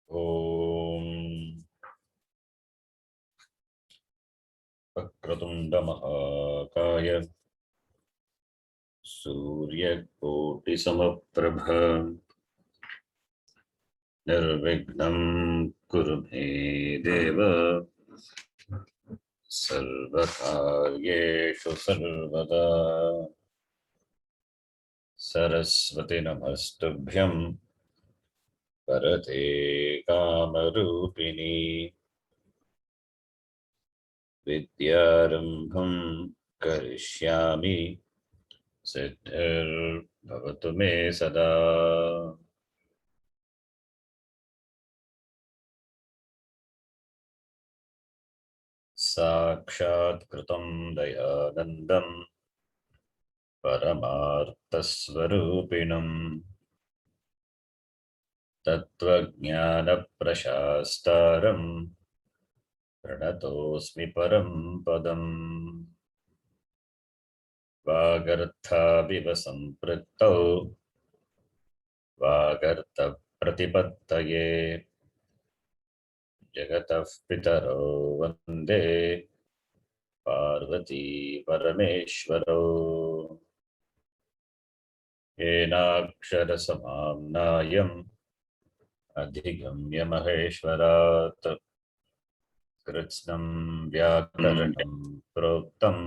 Om Saṃskṛtam Mahakaya Surya Koti Samaprabha Nirvignam Kurume Deva Sarvakaryeshu Sarvada Saraswati Namastubhyam Varate Kamarupini Vidyarambham Karishyami Siddhir Bhavatu Me Sada. Saṃskṛtam Dayanandam Paramarthasvarupinam Tattvajnana Prashastaram Pranatosmi Param Padam Vagarthaviva Sampraktau Vagartha Pratipattaye Jagatah Pitaro Vande Parvati Parameshwaro Yenakshara Samamnayam Adhigamya Maheshwarat Kritsnam Vyakaranam Proktam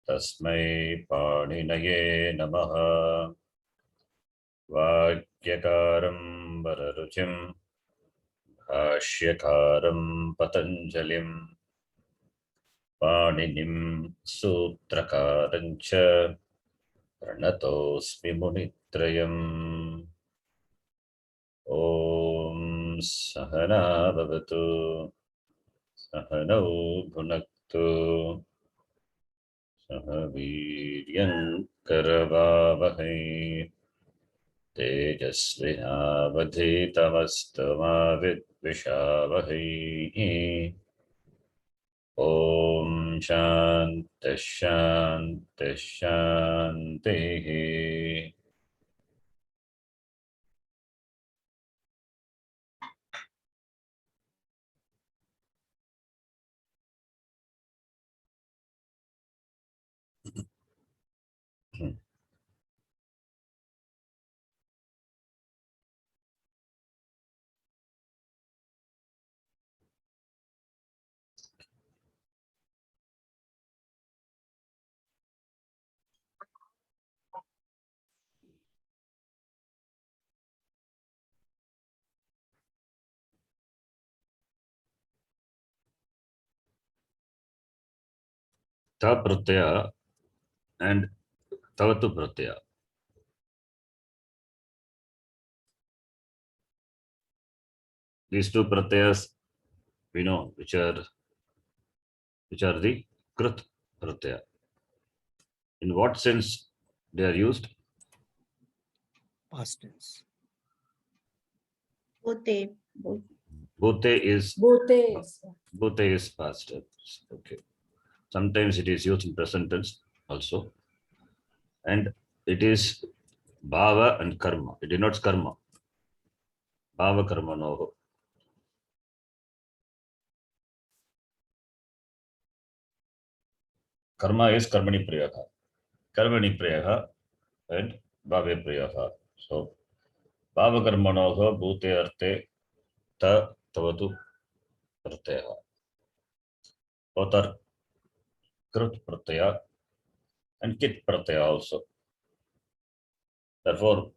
Tasmai Paninaye Namaha Vakyakaram Vararuchim Bhashyakaram Patanjalim Paninim Sutrakarancha Pranatosmi Munitrayam Om Sahana Bhavatu Sahanau Bhunaktu Sahaviryan Karavavahai Tejasvinavadhitamastu Vidvishavahai Om Shanti Shanti Shanti. Ta pratyaya and tavatu pratyaya. These two pratyayas we know which are the krut pratyaya. In what sense they are used? Past tense. Bhute. Bhute is past tense. Okay. Sometimes it is used in present tense also. And it is bhava and karma. It denotes karma. Bhava karma no. Karma is karmani priyaha. Karmani priyaha and bhave priyaha. So bhava karma no bhute arte ta tavatu pratyaya. Both are krut pratyaya and kit pratyaya also. Therefore,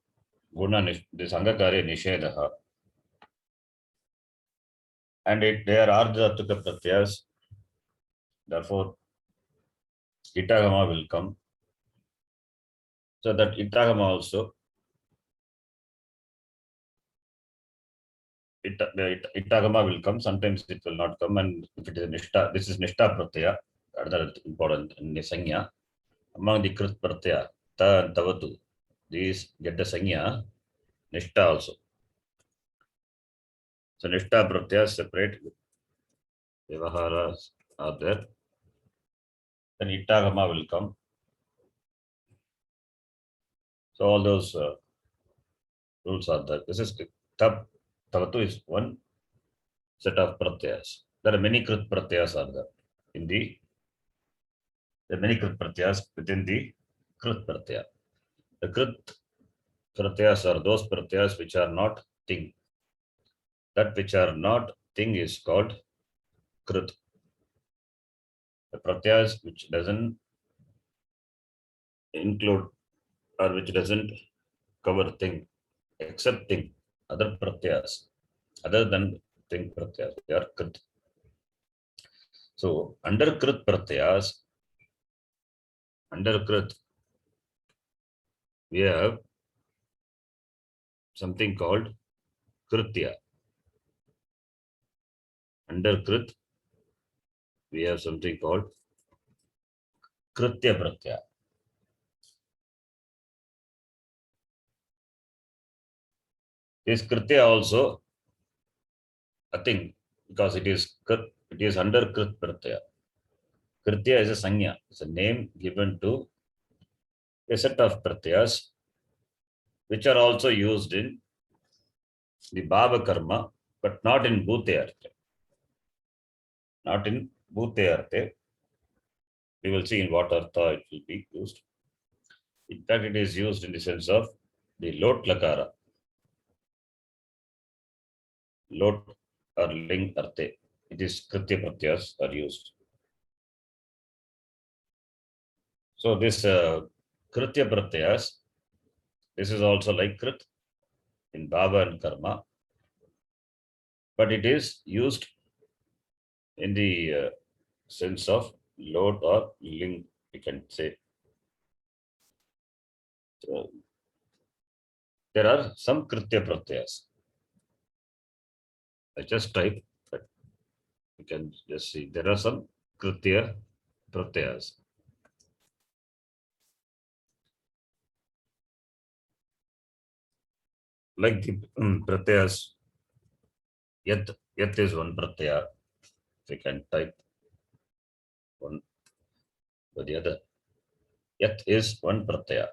guna this angakari nishedaha. And they are ardhatuka pratyas. Therefore, itagama will come. So that itagama also, itagama will come. Sometimes it will not come. And if it is nishta, this is nishta pratyaya, another important nisanya. Among the krut pratyaya, ta and tavatu, these get the sanya, nishta also. So nishta pratyaya separate vyavaharas are there. Then itagama will come. So all those rules are there. This is Tavatu is one set of pratyas. There are many krit pratyas are there in there are many krit pratyas within the krit pratyaya. The krit pratyas are those pratyas which are not thing. That which are not thing is called krit. The pratyas which doesn't include or which doesn't cover thing, except thing, other pratyas, other than thing pratyas, they are krit. So under krit pratyas, under krit, we have something called kritya. Under krit, we have something called kritya pratyaya. This kritya also a thing because it is under krit pratyaya. Kritya is a sanya, it's a name given to a set of pratyas which are also used in the bhava karma, but not in bhute arte. Not in bhute arte. We will see in what artha it will be used. In fact, it is used in the sense of the lot lakara. Lot or ling arte. It is kritya pratyas are used. So this kritya pratyas, this is also like krit in bhava and karma, but it is used in the sense of lot or ling, we can say. So there are some kritya pratyas. I just type, but you can just see there are some kritya pratyas. Like the pratyas, yat is one pratyaya. We can type one or the other. Yat is one pratyaya.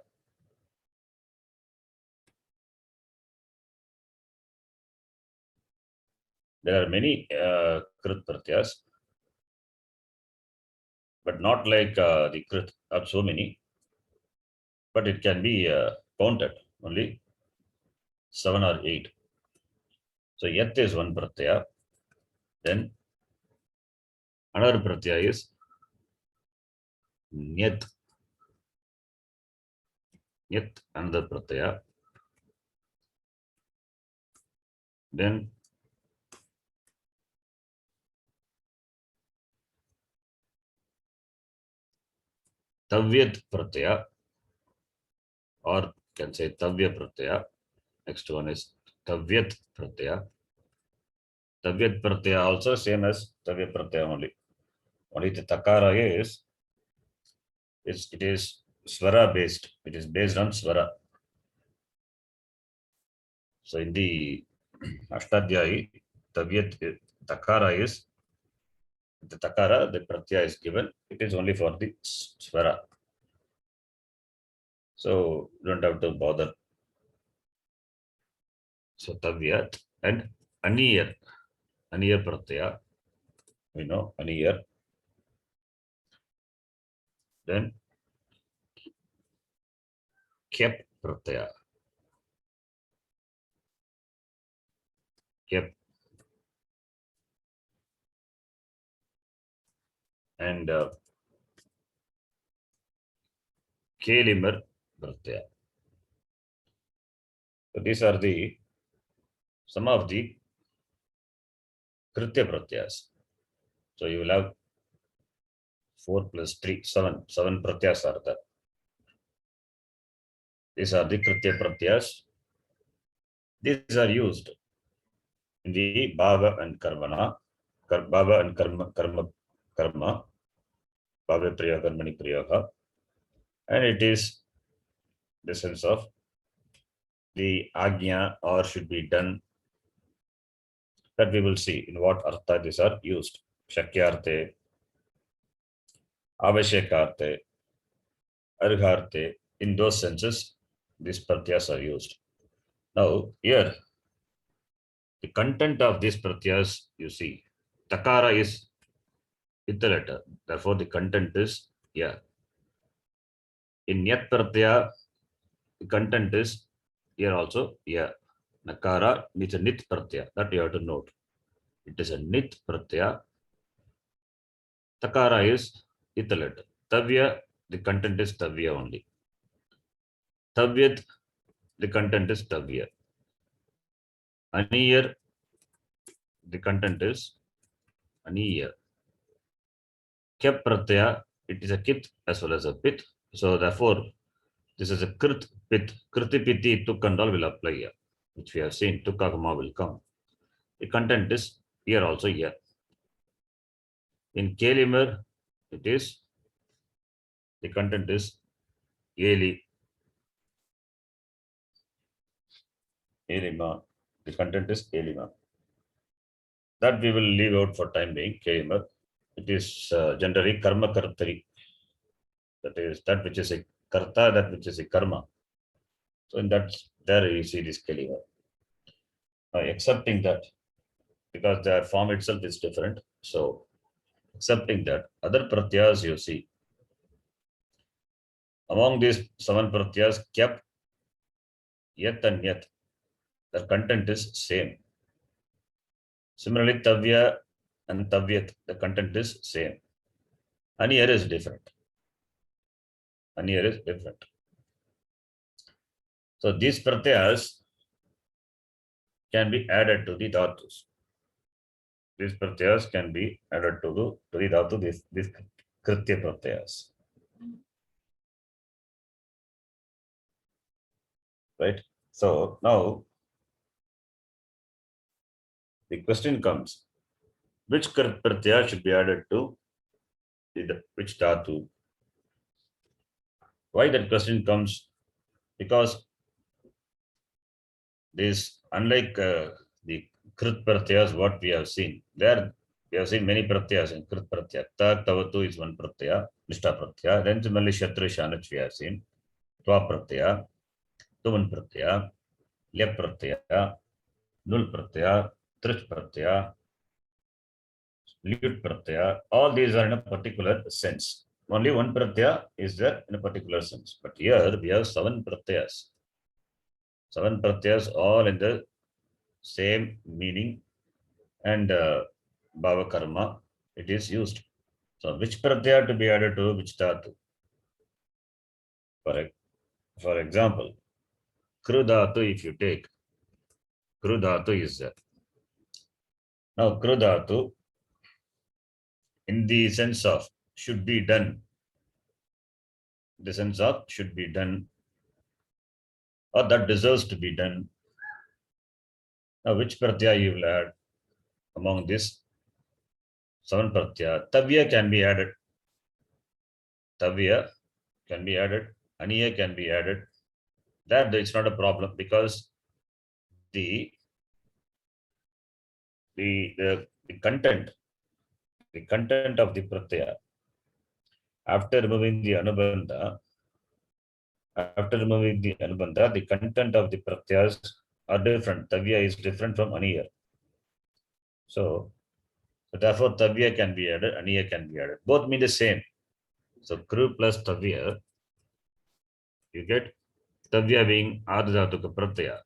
There are many krit pratyas, but not like the krit are so many, but it can be counted only 7 or 8. So yat is one pratyaya. Then another pratyaya is nyat. Nyat, another pratyaya. Then tavyat pratyaya, or can say tavya pratyaya. Next one is tavyat pratyaya. Tavyat pratyaya also same as tavya pratyaya only. Only the takara is it is swara based. It is based on swara. So in the Ashtadhyayi, tavyat takara is the takara, the pratyaya is given. It is only for the swara. So you don't have to bother. So tavyat and aniyar. Aniyar pratyaya. We know aniyar. Then kep pratyaya. Kep. And kelimar pratyaya. So these are the some of the kritya pratyas. So you will have 4 plus 3, 7. 7 pratyas are there. These are the kritya pratyas. These are used in the bhava and karmana, bhava and karma, bhava priya, karmani priyaha, and it is the sense of the agnya or should be done, that we will see in what artha these are used. Shakyarte, avashyakarte, argharte, in those senses, these pratyas are used. Now, here, the content of these pratyas, you see, takara is with the letter. Therefore, the content is yeah. In Nyat pratyaya, the content is here also yeah. Nakara is a nit pratyaya. That you have to note. It is a nit pratyaya. Takara is with the letter. Tavya, the content is tavya only. Tavyat, the content is tavya. Aniyar, the content is aniyar. Kyap pratyaya, it is a kit as well as a pit. So therefore, this is a krit pit. Kriti piti tuk and all will apply here, which we have seen. Tukagama will come. The content is here also here. In Kelimar, it is the content is Eli. Elima. The content is Elima. That we will leave out for time being. Kelimar. It is generally karma kartari. That is that which is a karta, that which is a karma. So in that, there you see this Kelimar. Accepting that, because their form itself is different. So accepting that, other pratyas you see. Among these 7 pratyas, kyap, yat and yat, their content is same. Similarly, tavya and tavyat, the content is same. Aniyar is different. Aniyar is different. So these pratyas can be added to the dhatus. These pratyas can be added to the dhatu, these kritya pratyas. Right? So now the question comes, which pratyaya should be added to which dhatu? Why that question comes? Because this, unlike the krit pratyas, what we have seen, there we have seen many pratyas in krit pratyaya. Ta, tavatu is one pratyaya, nishta pratyaya. Then similarly, shatru, shanach we have seen. Tva pratyaya, tuman pratyaya, lyap pratyaya, nul pratyaya, trich pratyaya, lyut pratyaya. All these are in a particular sense. Only one pratyaya is there in a particular sense. But here we have 7 pratyas. 7 pratyas all in the same meaning and bhava karma it is used. So which pratyaya to be added to which dhatu? For example, kru dhatu, if you take, kru dhatu is there. Now kru dhatu, in the sense of should be done, the sense of should be done, or that deserves to be done. Now which pratyaya you will add among this 7 pratyaya? Tavya can be added. Tavya can be added. Aniya can be added. That it's not a problem, because the content of the pratyaya after removing the anubandha, the content of the pratyas are different. Tavya is different from aniya. So therefore tavya can be added, aniya can be added. Both mean the same. So kru plus tavya, you get tavya being ardhatuka pratyaya.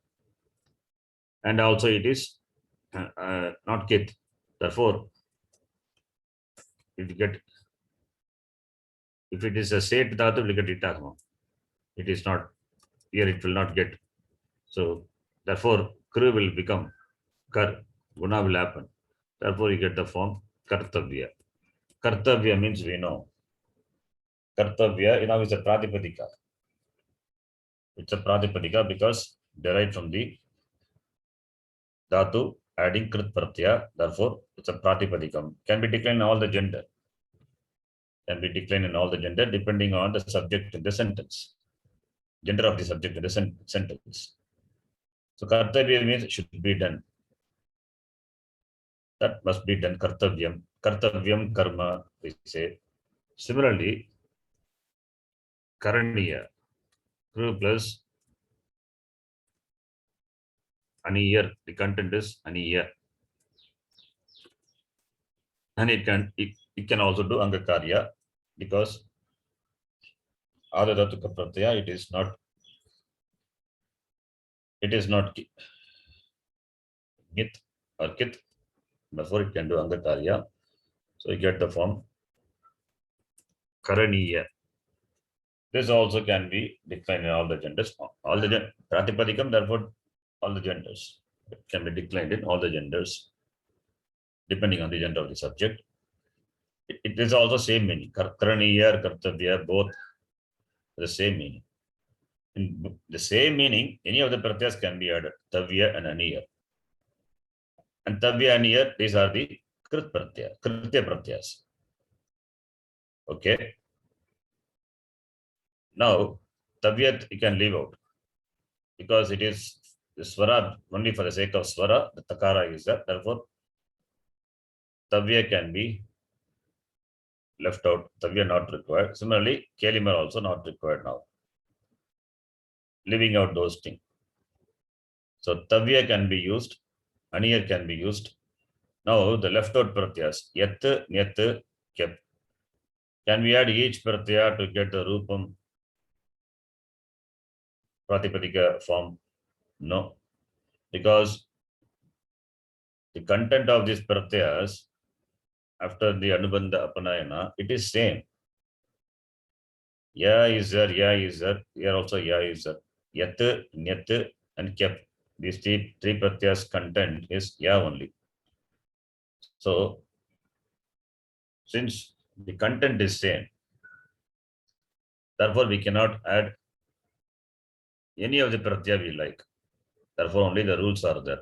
And also it is not kit. Therefore, if it is a set dhatu, we get itagma. It is not here. It will not get. So therefore, kru will become kar. Guna will happen. Therefore, you get the form kartavya. Kartavya means we know. Kartavya, is a pratipadika. It's a pratipadika because derived from the dhatu adding krit pratyaya. Therefore, it's a pratipadikam. Can be declined in all the gender. Can be declined in all the gender depending on the subject in the sentence. Gender of the subject in the sentence. So kartavya means should be done. That must be done. Kartavyam. Kartavyam karma, we say. Similarly, karaniya. Kru plus Aniyar, the content is aniyar. And it can also do Angakarya, because Adadatuka Pratyaya, it is not Git or Kit, therefore it can do Angakarya. So you get the form Karaniya. This also can be declined in all the genders. All the Pratipadikam, therefore all the genders. It can be declined in all the genders, depending on the gender of the subject. It is also same meaning. Karaniya or Kartavya, both the same meaning. In the same meaning, any of the pratyas can be added. Tavya and Aniya. And Tavya and Aniya, these are the Krit pratyas, Kritya pratyas. Okay. Now, Tavyat you can leave out, because it is the swara only for the sake of swara. The takara is that. Therefore, Tavya can be left out. Tavya not required. Similarly, Kelimar also not required now. Leaving out those things. So Tavya can be used. Aniyar can be used. Now the left out pratyas, Yat, Nyat, Kep. Can we add each pratyaya to get the Rupam Pratipadika form? No. Because the content of these pratyas after the Anubandha Apanayana, it is same. Ya is there, ya is there, here also ya is there. Yat, Nyat, and Kep. These three pratyas content is ya only. So, since the content is same, therefore we cannot add any of the pratyaya we like. Therefore, only the rules are there.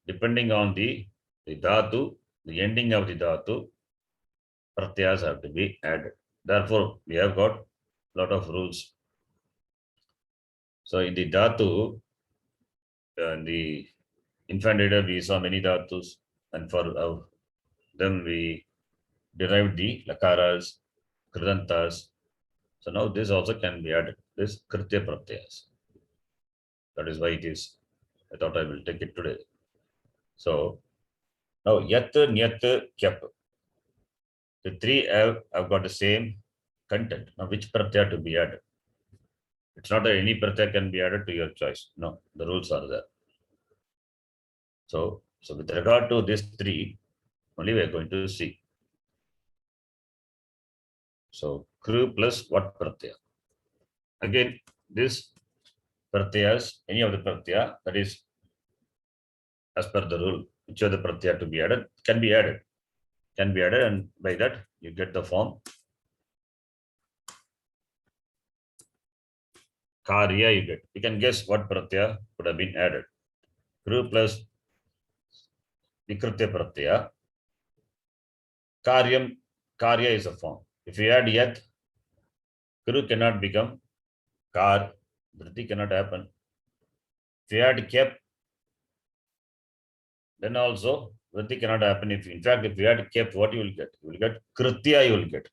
Depending on the dhatu, the ending of the dhatu, pratyas have to be added. Therefore, we have got a lot of rules. So, in the dhatu, in the infant reader, we saw many dhatus, and for them we derived the lakaras, kridantas. So now this also can be added, this kritya pratyas. That is why it is, I thought I will take it today. So now yat, nyat, kyap. The three have got the same content. Now which pratyaya to be added? It's not that any pratyaya can be added to your choice. No, the rules are there. So with regard to these three, only we are going to see. So kru plus what pratyaya? Again, this pratyayas, any of the pratyaya, that is as per the rule, which of the pratyaya to be added, can be added. And by that you get the form karya you get. You can guess what pratyaya would have been added. Kru plus vikritya pratyaya. Karya is a form. If you add yat, kru cannot become kar, vritti cannot happen. If you add kep, then also vritti cannot happen. If you add kep, what you will get? You will get kritya, you will get.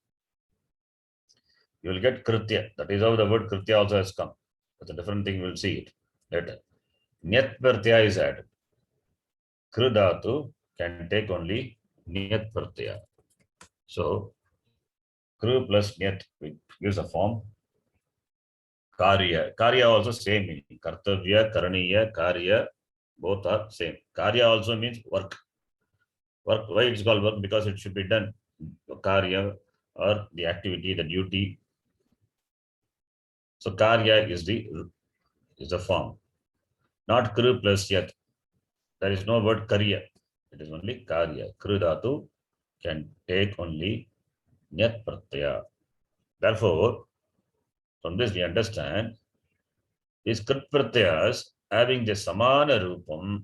You will get kritya. That is how the word kritya also has come. That's a different thing, we will see it later. Nyat pratyaya is added. Kru dhatu can take only nyat pratyaya. So kru plus nyat gives a form karya. Karya also same meaning. Kartavya, karaniya, karya, both are same. Karya also means work. Work. Why it's called work? Because it should be done. Karya or the activity, the duty. So karya is the form. Not kru plus yat. There is no word karya. It is only karya. Kru dhatu can take only nyat pratyaya. Therefore, from this we understand these krit pratyayas having the samana rupam,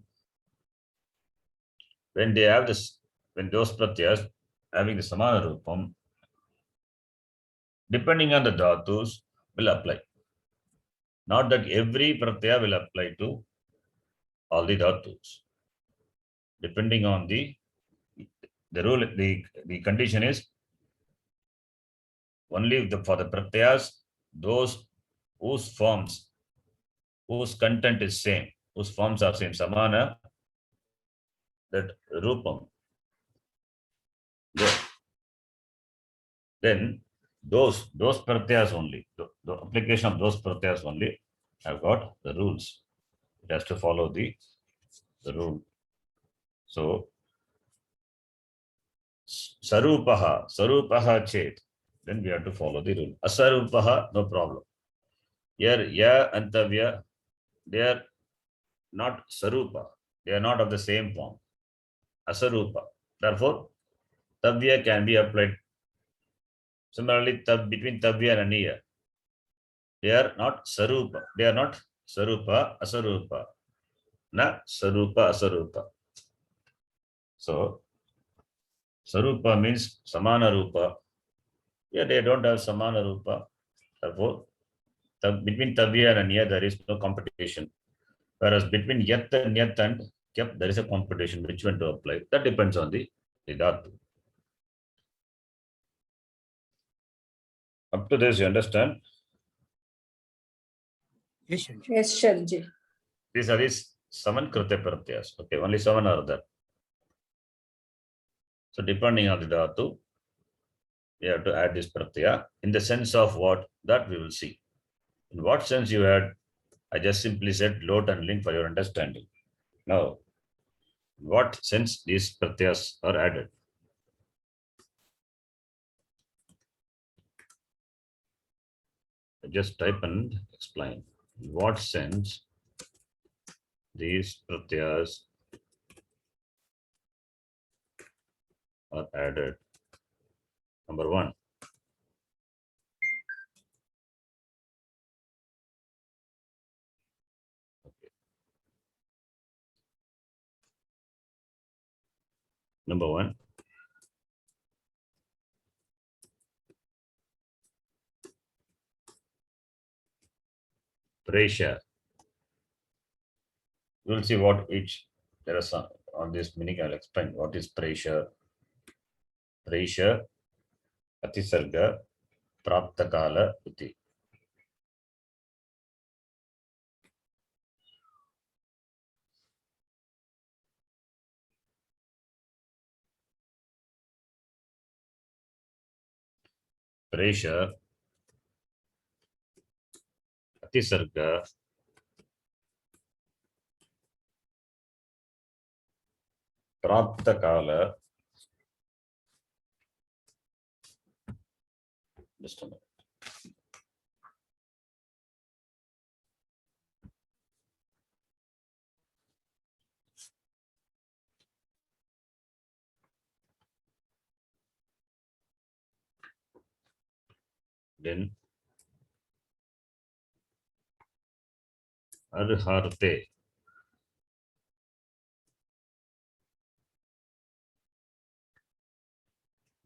when they have this, when those pratyayas having the samana rupam, depending on the dhatus, will apply. Not that every pratyaya will apply to all the dhatus. Depending on the rule, the condition is only for the pratyayas, those whose forms, whose content is same, whose forms are same, samana, that rupam. Then those pratyas only, the application of those pratyas only have got the rules. It has to follow the rule. So sarupaha chet, then we have to follow the rule. Asarupaha, no problem. Here, ya and tavya, they are not sarupa. They are not of the same form. Asarupa. Therefore, tavya can be applied. Similarly, between tavya and aniya, they are not sarupa. They are not sarupa, asarupa. Na sarupa, asarupa. So, sarupa means samana rupa. Yeah, they don't have samana rupa. Therefore, between tavya and aniya, there is no competition. Whereas between yat and kyap, there is a competition. Which one to apply? That depends on the dhatu. Up to this, you understand? Yes, Sharji. These are these Saṃskṛta pratyas. Okay, only 7 are there. So depending on the dhatu, you have to add this pratyaya. In the sense of what? That we will see. In what sense you had? I just simply said lot and link for your understanding. Now, in what sense these pratyas are added? I just type and explain. In what sense these pratyas are added? Number 1. Okay. Number 1. Pressure. We will see what each, there are some on this meaning. I'll explain what is pressure. Pressure, atisarga, praptakala, iti. Pressure, atisarga, praptakala. Just a minute. Then arharte.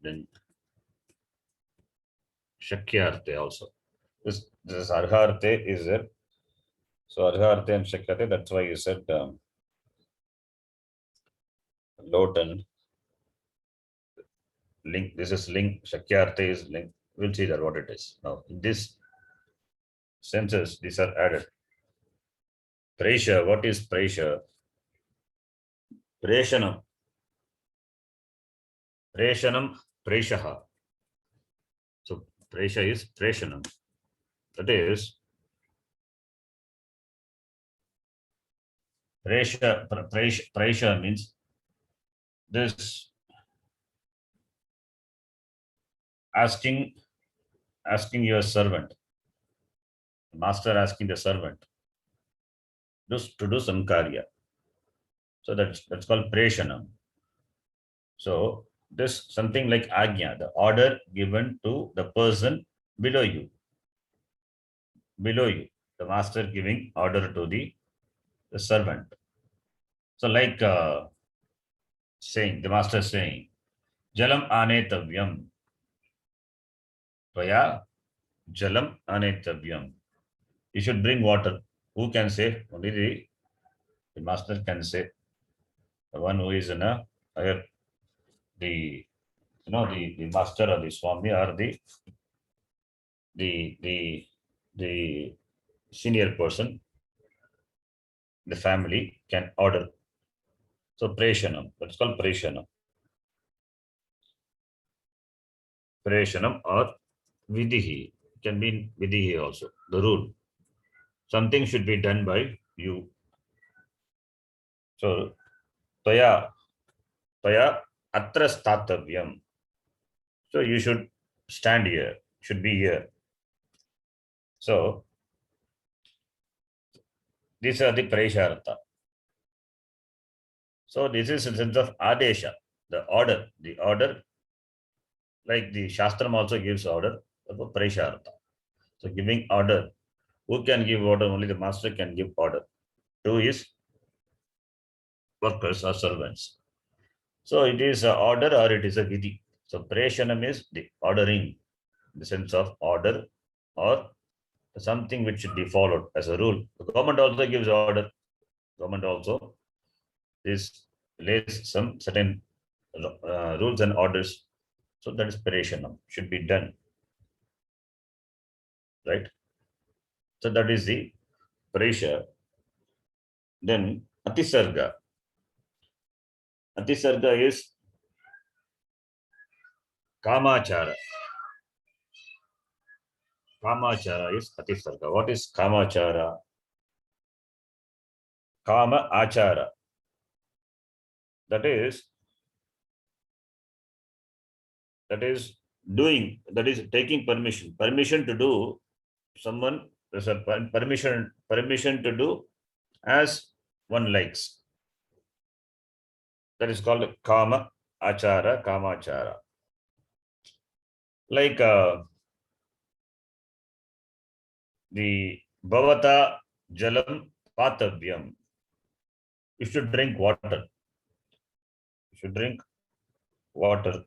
Then shakyarte also. This arharte is there. So arharte and shakyate, that's why you said lot and link. This is link. Shakyarte is link. We'll see that what it is. Now, in this senses, these are added. Pressure, what is pressure? Preshanam. Preshanam, preshaha. So, presha is preshanam. That is, presha means this asking your servant, master asking the servant just to do some karya. So that's called preshanam. So this something like agnya, the order given to the person below you. Below you, the master giving order to the servant. So like saying, the master saying, Jalam anetavyam. Tvaya jalam anetavyam. You should bring water. Who can say? Only the master can say. The one who is in a higher, the master or the swami or the senior person. the family can order. So preshanam, that's called preshanam. Preshanam or vidihi, can be vidihi also, the rule. Something should be done by you. So, Toya atra statavyam. So you should stand here, should be here. So these are the Preshartha. So this is in sense of Adesha, the order. The order, like the Shastram also gives order, about Preshartha. So giving order. Who can give order? Only the master can give order to his workers or servants. So it is a order or it is a vidhi. So Preshanam is the ordering, in the sense of order or something which should be followed as a rule. The government also gives order. Government also lays some certain rules and orders. So that is Preshanam, should be done. Right? So that is the Presha. Then Atisarga. Atisarga is Kamachara. Kamachara is Atisarga. What is Kamachara? Kama Achara. That is doing, that is taking permission. Permission to do someone, there's a permission to do as one likes. That is called Kama Achara, Kamachara. Like the Bhavata Jalam Patavyam. You should drink water. You should drink water.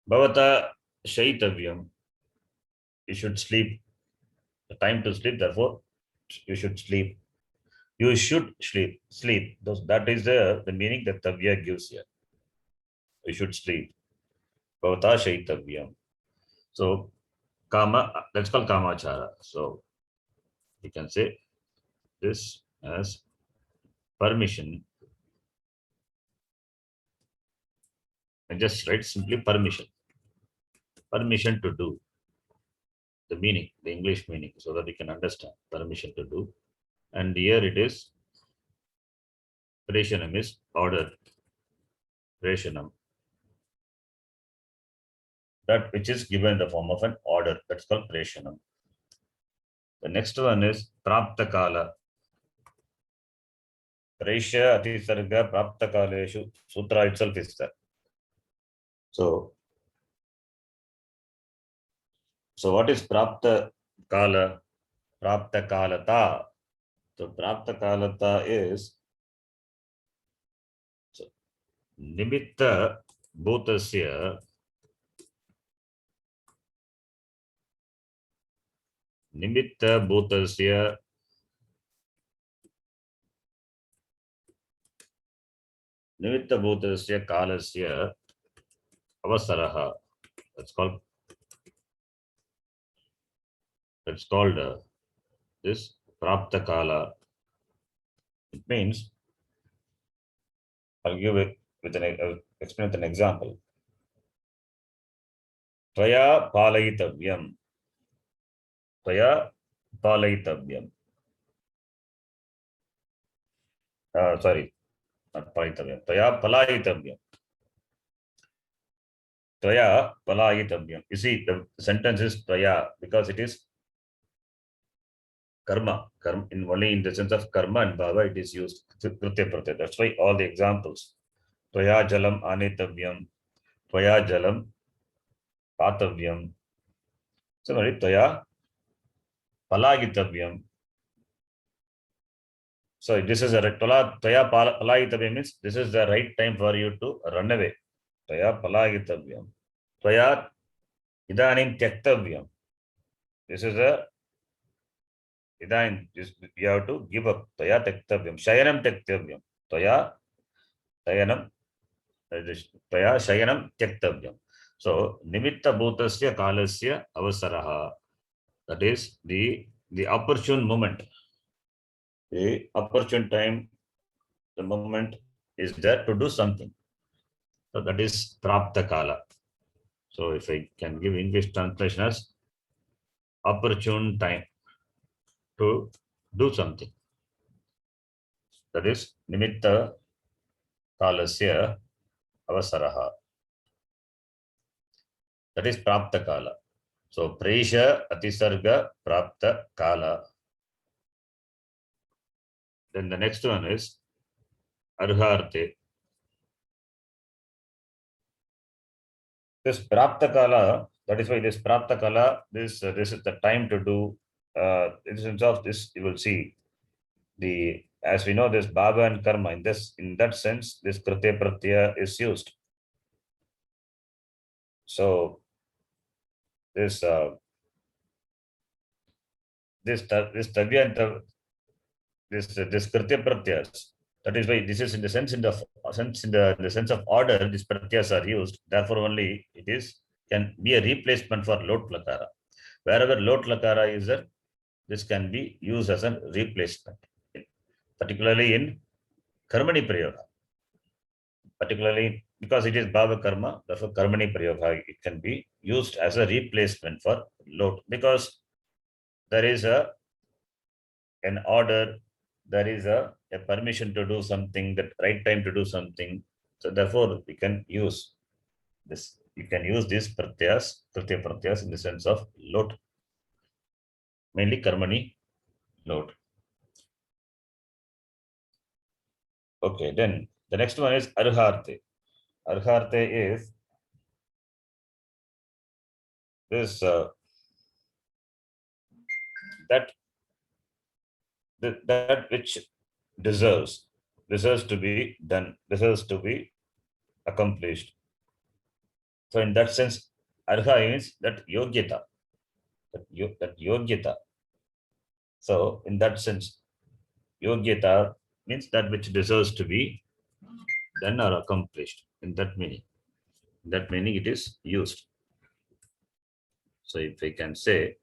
Bhavata Shaitavyam. You should sleep. The time to sleep, therefore, you should sleep. You should sleep. Sleep. That is the meaning that Tavya gives here. You should sleep. Bhavata Shaitavyam. So, Kama, that's called Kamachara. So, you can say this as permission. And just write simply permission. Permission to do. The meaning, the English meaning, so that you can understand. Permission to do. And here it is, Preshanam is order. Preshanam. That which is given in the form of an order. That's called Preshanam. The next one is Praptakala. Presha Atisarga Praptakaleshu. Sutra itself is there. So what is Prapta Kala? Prapta Kalata. So Prapta Kalata is Nimitta Bhutasya Nimitta Bhutasya Kalasya Avasaraha. That's called this Prapta Kala. It means, I'll give it with explain with an example. Tvaya Palayitavyam. Tvaya Palayitavyam. Sorry, not Palayitavyam. Tvaya Palayitavyam. Tvaya Palayitavyam. You see, the sentence is Tvaya because it is karma. Only in the sense of karma and bhava it is used. That's why all the examples. Tvaya Jalam Anetavyam. Tvaya Jalam Patavyam. Similarly, Tvaya Palagitavyam. So this is a Tvaya Palagitavyam means this is the right time for you to run away. Tvaya Palagitavyam. Tvaya Idanim Tyaktavyam. This is a Idanim, you have to give up. Tvaya Tyaktavyam. Shayanam Tyaktavyam. Tvaya Shayanam Tyaktavyam. So Nimitta Bhutasya Kalasya Avasaraha. That is the opportune moment. the opportune time, the moment is there to do something. So that is prapta kala. So if I can give English translation as opportune time to do something. That is nimitta kalasya avasaraha. That is prapta kala. So presha atisarga prapta kala. Then the next one is arharte. This prapta kala, that is why this prapta kala, this is the time to do. In the sense of this, you will see the, as we know, this bhava and karma. In that sense, this kritya pratyaya is used. So this tavya and this kritya pratyas. That is why this is in the sense in the sense of order. These pratyas are used. Therefore, only it is can be a replacement for lot lakara. Wherever lot lakara is there, this can be used as a replacement, particularly in karmani prayoga. Particularly because it is bhava karma, therefore karmani prayoga, it can be used as a replacement for lot, because there is an order, there is a permission to do something, that right time to do something. So therefore we can use this. You can use these pratyas, kritya pratyas, in the sense of lot, mainly karmani lot. Okay, then the next one is arharte. Arharte is this that which deserves to be done, deserves to be accomplished. So in that sense, arha is that yogyata, that yogyata. So in that sense, yogyata means that which deserves to be done or accomplished. In that meaning it is used. So if I can say,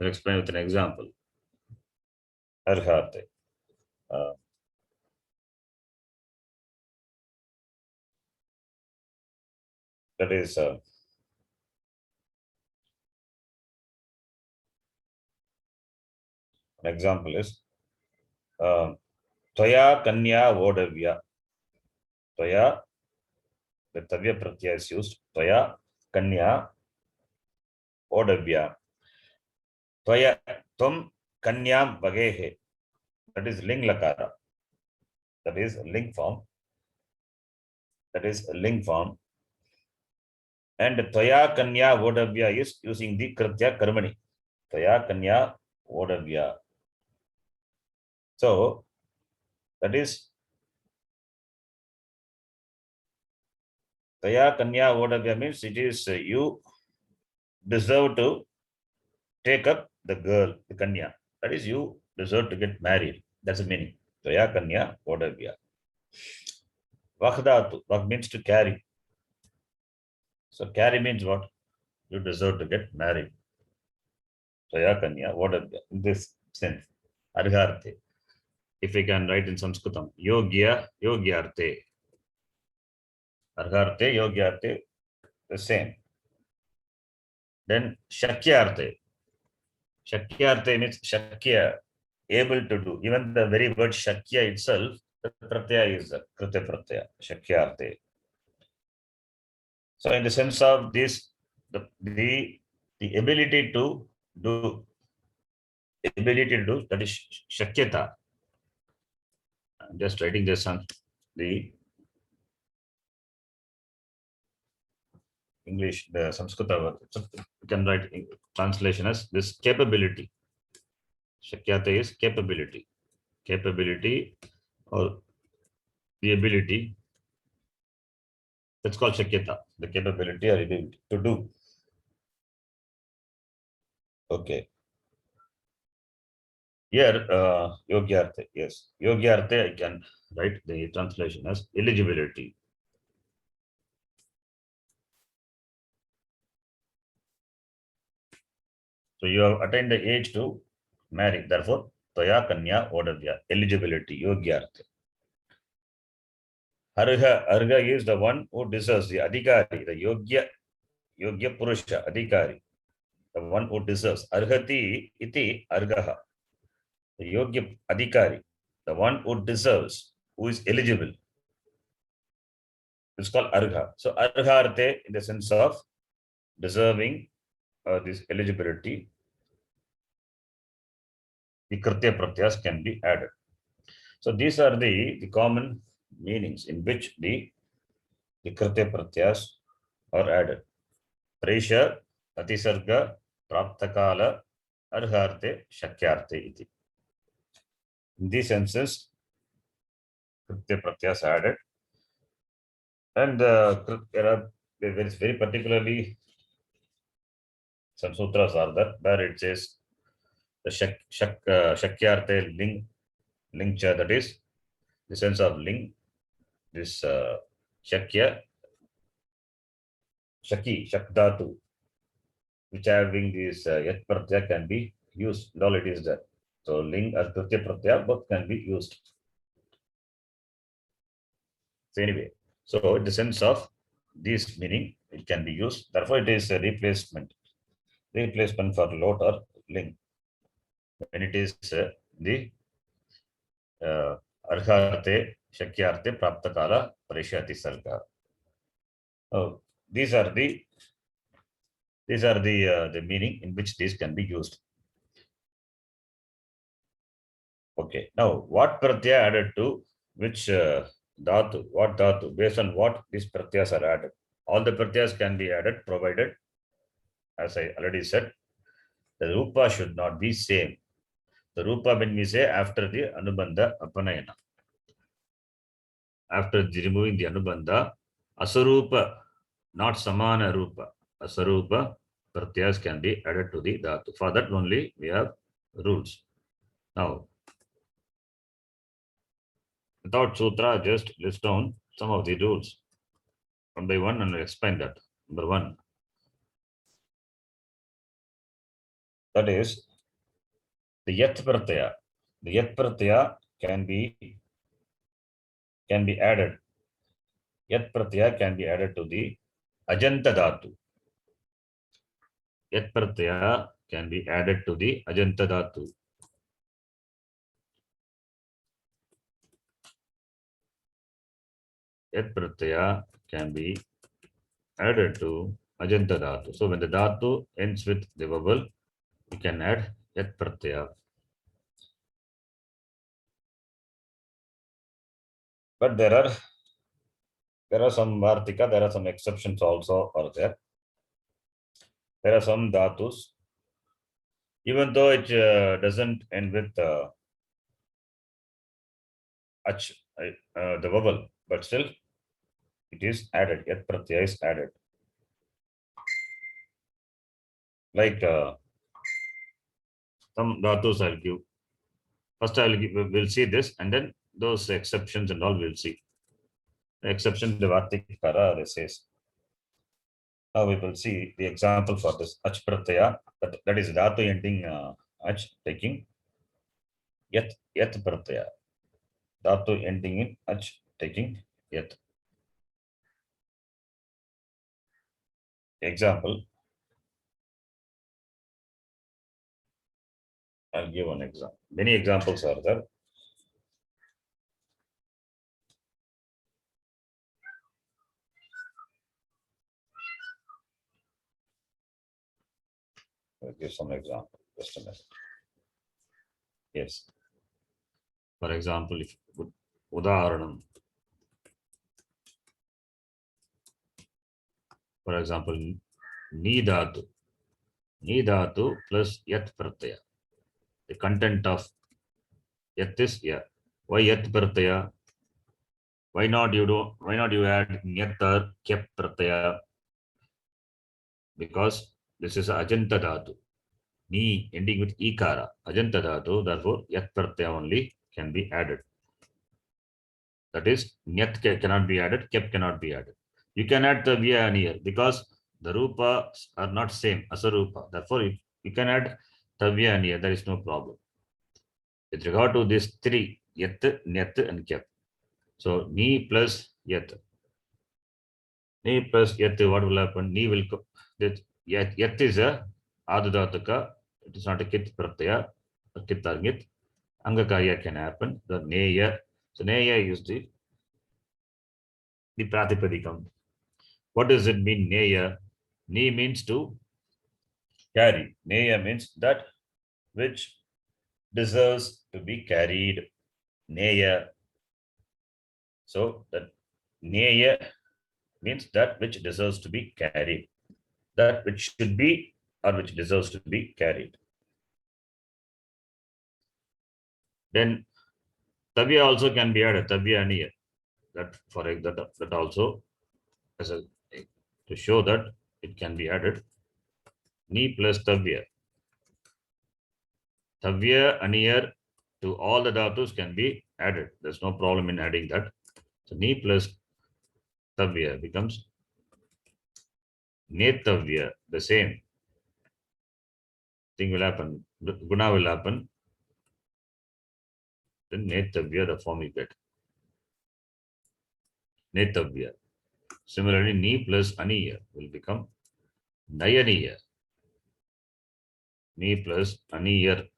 I'll explain with an example. Arhate. That is an example is Tvaya Kanya Vodavya. Tvaya, the Tavya Pratyaya is used. Tvaya Kanya Vodavya. Tvaya Tvam Kanyam Vagehe. That is Ling Lakara. That is Ling form. That is Ling form. And Tvaya Kanya Vodavya is using the Kritya Karmani. Tvaya Kanya Vodavya. So that is Tvaya Kanya Vodavya means it is you deserve to take up the girl, the Kanya. That is you deserve to get married. That's the meaning. Tvaya Kanya Vodavya. Vakhdatu. Vak means to carry. So carry means what? You deserve to get married. Tvaya Kanya Vodavya. In this sense. Arharte. If we can write in Saṃskṛtam, Yogya, Yogyarte. Arharte, Yogyarte, the same. Then Shakyarte. Shakyarte means Shakya, able to do. Even the very word Shakya itself, the pratyaya is the Kritya pratyaya, Shakyarte. So in the sense of this, the ability to do, that is Shakyata. I'm just writing this on the English, the Saṃskṛta word. So you can write translation as this capability. Shakyata is capability. Capability or the ability. That's called Shakyata, the capability or ability to do. Okay. Here, Yogyarthe, yes. Yogyarthe, I can write the translation as eligibility. So you have attained the age to marry. Therefore, Toya Kanya Odavya, eligibility, Yogyartha. Arha is the one who deserves, the Adhikari, the Yogya Purusha, Adhikari, the one who deserves. Arhati iti Argaha, the Yogya Adhikari, the one who deserves, who is eligible. It's called Arha. So Arharte in the sense of deserving this eligibility, the Kritya Pratyas can be added. So these are the common meanings in which the Kritya Pratyas are added. Presha, Atisarga, Praptakala, Arharte, Shakyarte iti. In these senses, Kritya Pratyas are added. And there are very particularly some sutras are there where it says the Shakyarte Lingcha, that is the sense of ling, this Shakya, Shaki, Shakdatu, which having this Yat Pratyaya can be used. All it is there. So ling or Kritya Pratyaya both can be used. So anyway, so in the sense of this meaning, it can be used. Therefore, it is a replacement for lot or ling. When it is the Arharte, Shakyarte, Praptakala, Parishati Sarga. Oh, these are the meaning in which these can be used. Okay. Now, what pratyaya added to which dhatu? What dhatu? Based on what these pratyas are added? All the pratyas can be added, provided, as I already said, the rupa should not be same. The rupa, when we say after the anubandha apanayana, after removing the anubandha, asarupa, not samana rupa, asarupa pratyas can be added to the dhatu. For that only we have rules. Now, without sutra, just list down some of the rules one by one and explain that. Number one, that is the yat pratyaya. The yat pratyaya can be added. Yat pratyaya can be added to the ajanta dhatu. Yat pratyaya can be added to the ajanta dhatu. Yat pratyaya can be added to ajanta dhatu. So when the dhatu ends with the vowel, you can add yat pratyaya. But there are some vartika, there are some exceptions also are there. There are some dhatus, even though it doesn't end with ach, the vowel, but still it is added. Yat pratyaya is added. Like some dhatus I'll give. First we'll see this, and then those exceptions and all we'll see. The exception the Vartikara says. Now we will see the example for this ach pratyaya, that is dhatu ending ach taking yat pratyaya. Dhatu ending in ach taking yat. Example. I'll give one example. Many examples are there. I'll give some example. Just a minute. Yes. For example, if udaharanam. For example, ni dhatu plus yat pratyaya. The content of yat is ya. Why yat pratyaya? Why not you add yat or kyap pratyaya? Because this is ajanta dhatu. Ni ending with ikara. Ajanta dhatu, therefore yat pratyaya only can be added. That is, nyat cannot be added, kyap cannot be added. You can add the via and here because the rupas are not same as a rupa. Therefore, You can add tavya and niya, there is no problem. With regard to these three, yat, nyat, and kyat. So ni plus yat. Ni plus yat, what will happen? Ni will come. Yat is a adudhataka. It is not a kit pratyaya, a kit target. Angakarya can happen. The neya. So neya is the pratipadikam. What does it mean, neya? Ni means to carry. Neya means that which deserves to be carried. Neya. So that neya means that which deserves to be carried. That which should be or which deserves to be carried. Then tavya also can be added. Tavya aniya. That for that also as a to show that it can be added. Ni plus tavya. Tavya aniyar to all the dhatus can be added. There's no problem in adding that. So ni plus tavya becomes netavya. The same thing will happen. Guna will happen. Then netavya, the form you get. Netavya. Similarly, ni plus aniya will become nayaniya. Ni plus aniyar.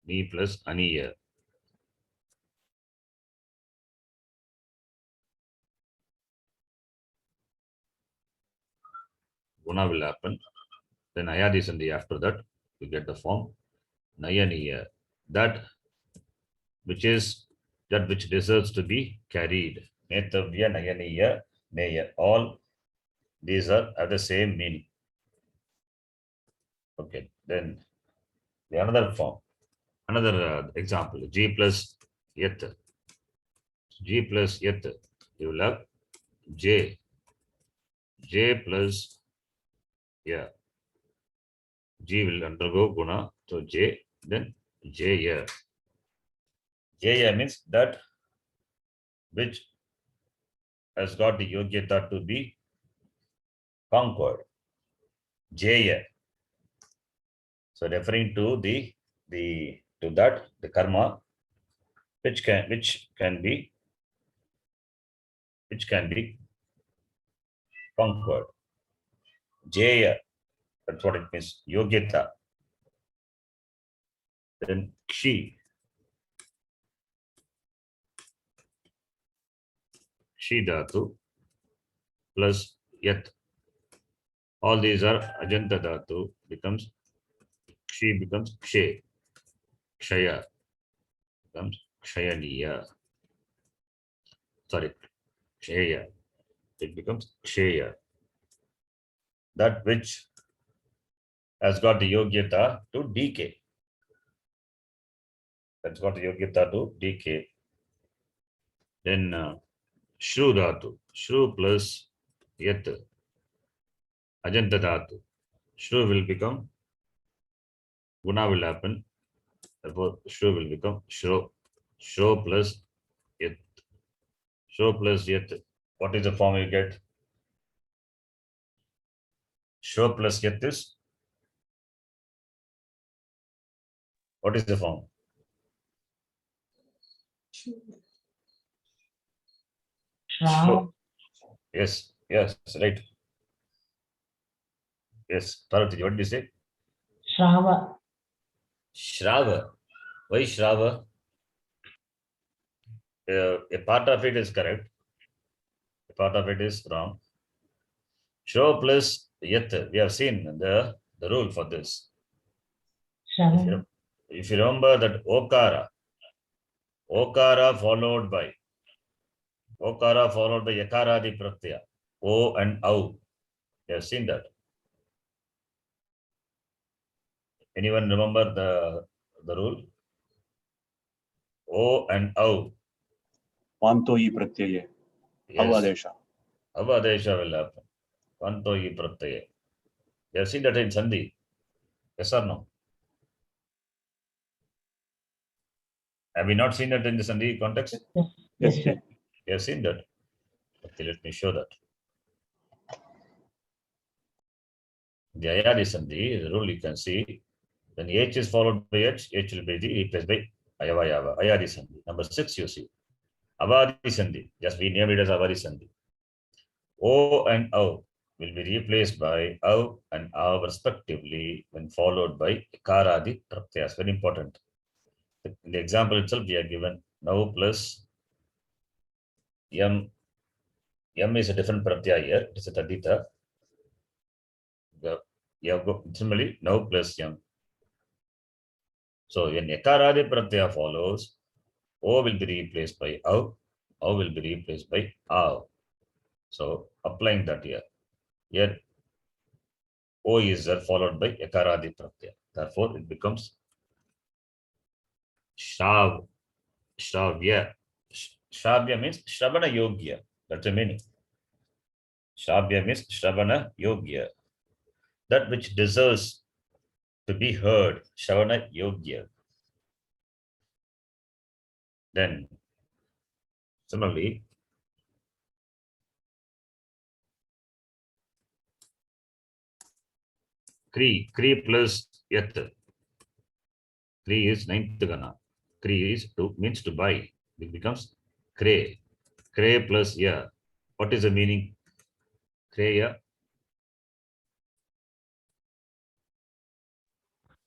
Ni plus aniya. Guna will happen. Then ayadi sandhi after that, you get the form nayaniya. That which deserves to be carried. Netavya, nayaniya, neya. All these have the same meaning. Okay, then the another form, another example, G plus yet. G plus yet, you will have J. J plus, yeah. G will undergo guna, so J, then J here. J here means that which has got the yogyata to be conquered. J here. So referring to the karma which can be conquered. Jaya, that's what it means. Yogyata. Then Kshi dhatu plus Yat. All these are Ajanta dhatu becomes Kshi becomes Kshe. Kshaya becomes Kshayaniya. Sorry, Kshaya. It becomes Kshaya. That which has got the yogyata to decay. That's got the yogyata to decay. Then Shru dhatu. Shru plus Yat. Ajanta dhatu. Shru will become, guna will happen. Therefore, Shru will become Shro. Shro plus Yat. Shro plus Yat. What is the form you get? Shro plus Yat is, what is the form? Shro. Yes, right. Yes, Parvati, what did you say? Shrava. Shrava. Why Shrava? A part of it is correct. A part of it is wrong. Shro plus Yat. We have seen the rule for this. If you remember that Okara followed by Yakaradi Pratyaya. O and Au. You have seen that. Anyone remember the rule? O and Au. Pantoyi pratyaya. Avadesha. Avadesha will happen. Pantoyi pratyaya. You have seen that in Sandhi? Yes or no? Have we not seen that in the Sandhi context? Yes, sir. You have seen that. Okay, let me show that. The Ayadi Sandhi, the rule you can see, when H is followed by H will be replaced by Ayavayava, Ayadi Sandhi. Number 6, you see. Avadi Sandhi, just we name it as Avadi Sandhi. O and O will be replaced by Av and Av respectively when followed by Karadi Pratyas. Very important. In the example itself, we are given now plus Yam. Yam is a different Pratyaya here. It is a Tadita. Similarly, now plus Yam. So when Yakaradi Pratyaya follows, O will be replaced by Av. Av will be replaced by Av. So applying that here. Here O is followed by Yakaradi Pratyaya. Therefore, it becomes Shav. Shravya. Shravya means Shravana Yogya. That's the meaning. Shravya means Shravana Yogya. That which deserves to be heard. Shravana Yogya. Then, similarly, Kri plus Yat. Kri is ninth Gana. Kri is to means to buy. It becomes Kre. Kre plus Ya. What is the meaning? Kreya.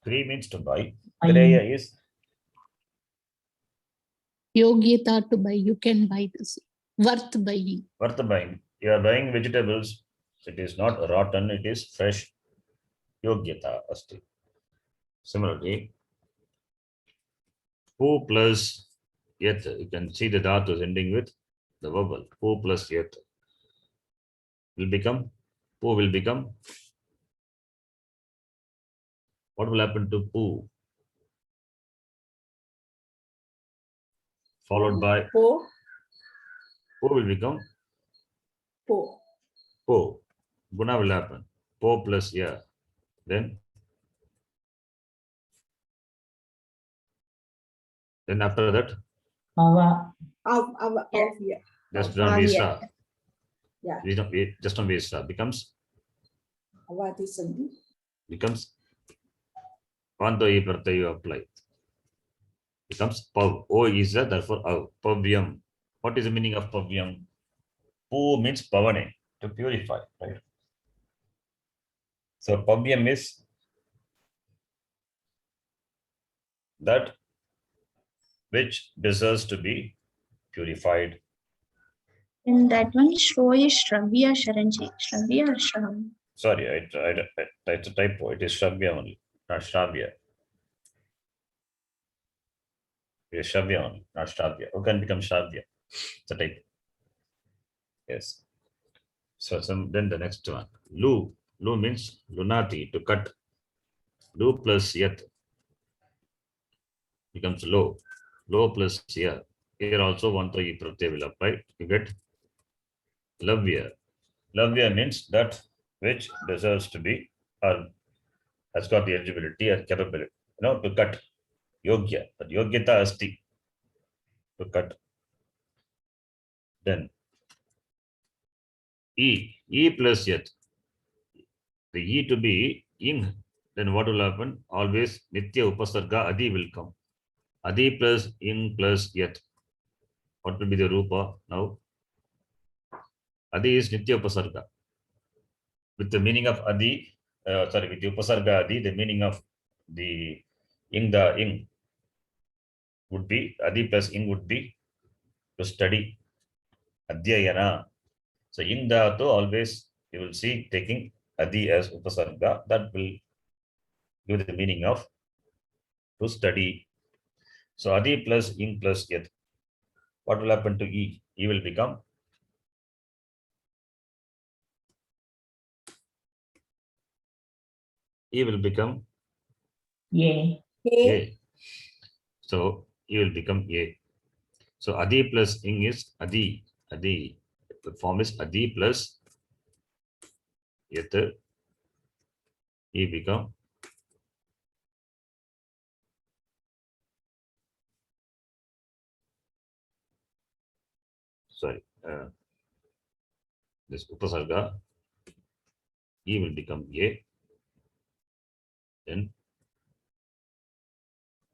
Kri means to buy. Kreya is Yogyata to buy. You can buy this. Worth buying. worth buying. You are buying vegetables. It is not rotten. It is fresh. Yogyata asti. Similarly, Pu plus Yat. You can see the dhatu is ending with the vowel. Pu plus Yat will become, Pu will become, what will happen to Pu? Followed by Po. Pu will become Po. Po. Guna will happen. Po plus Ya. Then after that, Ava. Yeah. just on Visa. Yeah. Just on Visa becomes Avadi Sandhi. Panto E Pratyaya apply. Becomes Pav. O is therefore Av. Pavyam. What is the meaning of Pavyam? Pu means Pavane, to purify, right? So Pavyam is that which deserves to be purified. In that one, Shro is Shravya Sharanji. Shravya or Shravan? Sorry, it's a typo. It is Shravya only, not Shravya. It is Shravya only, not Shravya. Who can become Shravya? It's a typo. Yes. So then the next one. Lu. Lu means lunati, to cut. Lu plus Yat becomes low. Low plus Ya. Here also one to E Pratyaya will apply. You get Lavya. Lavya means that which deserves to be or has got the eligibility or capability, to cut. Yogya. But Yogyata asti, to cut. Then E plus Yat. The E to be ing. Then what will happen? Always Nitya Upasarga Adi will come. Adi plus ing plus Yat. What will be the Rupa now? Adi is Nitya Upasarga. With the meaning of Adi, with the Upasarga Adi, the meaning of the ing would be, Adi plus ing would be to study. Adhyayana. So ing dhatu always you will see taking Adi as Upasarga. That will give the meaning of to study. So Adi plus ing plus Yat. What will happen to E? E will become Ye. A. So E will become A. So Adi plus ing is Adi. Adi. The form is Adi plus Yat. E become this Upasarga. E will become A. Then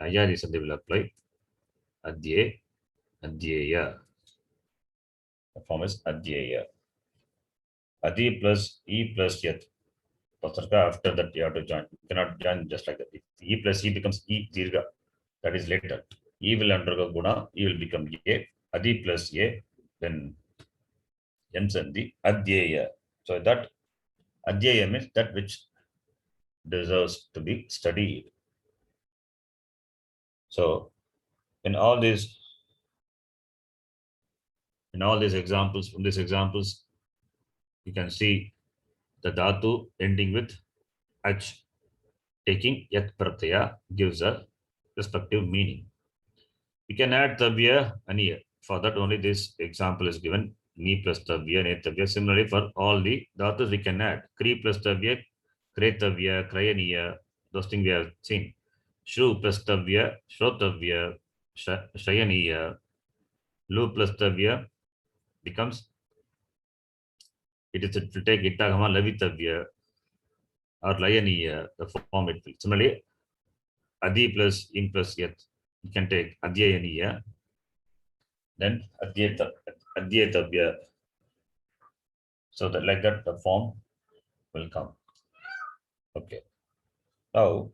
Ayadi Sandhi will apply. Adye, Adyeya. The form is Adyeya. Adi plus E plus Yat. After that, you have to join. You cannot join just like that. If E plus E becomes E Dirga, that is later. E will undergo Guna, E will become A. Adi plus A, then Yan Sandhi, Adyeya. So that Adyeya means that which deserves to be studied. So in all these examples, from these examples, you can see the dhatu ending with ach, taking yat pratyaya gives a respective meaning. We can add tavya aniya. For that only this example is given. Ni plus tavya, ne tavya. Similarly, for all the dhatus we can add kri plus tavya, kretavya, krayaniya. Those things we have seen. Shru plus tavya, shrotavya, shayaniya. Lu plus tavya becomes, it will take itagama lavitavya or layaniya, the form it will. Similarly, adi plus in plus yat, you can take adyayaniya, then adyetavya. So that like that the form will come. Okay. Now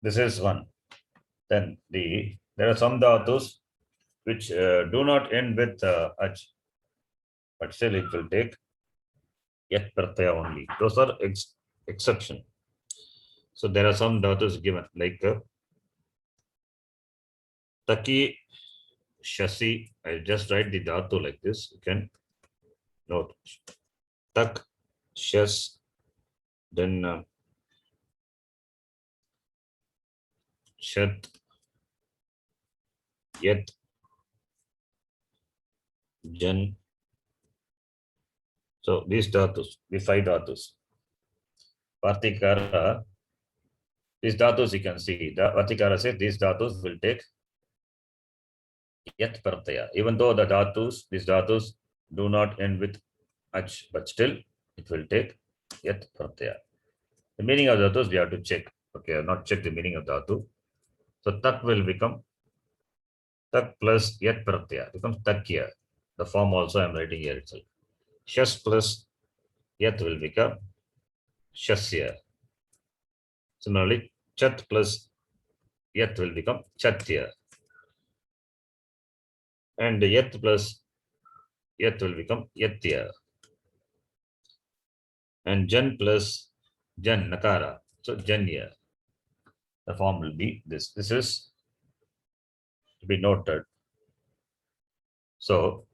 this is one. Then there are some dhatus which do not end with ach, but still it will take yat pratyaya only. Those are exception. So there are some dhatus given like taki, shasi. I just write the dhatu like this. You can note tak, shas, then shat, yet, jan. So these dhatus, the 5 dhatus. Vartikara, these dhatus you can see. The Vartikara says these dhatus will take yat pratyaya. Even though the dhatus, these dhatus do not end with ach, but still it will take yat pratyaya. The meaning of dhatus we have to check. Okay, not check the meaning of dhatu. So tak will become tak plus yat pratyaya becomes takya. The form also I am writing here itself. Shas plus yat will become shasya. Similarly, chat plus yat will become chatya. And yat plus yat will become yatya. And jan plus jan, nakara. So janya. The form will be this. This is to be noted. So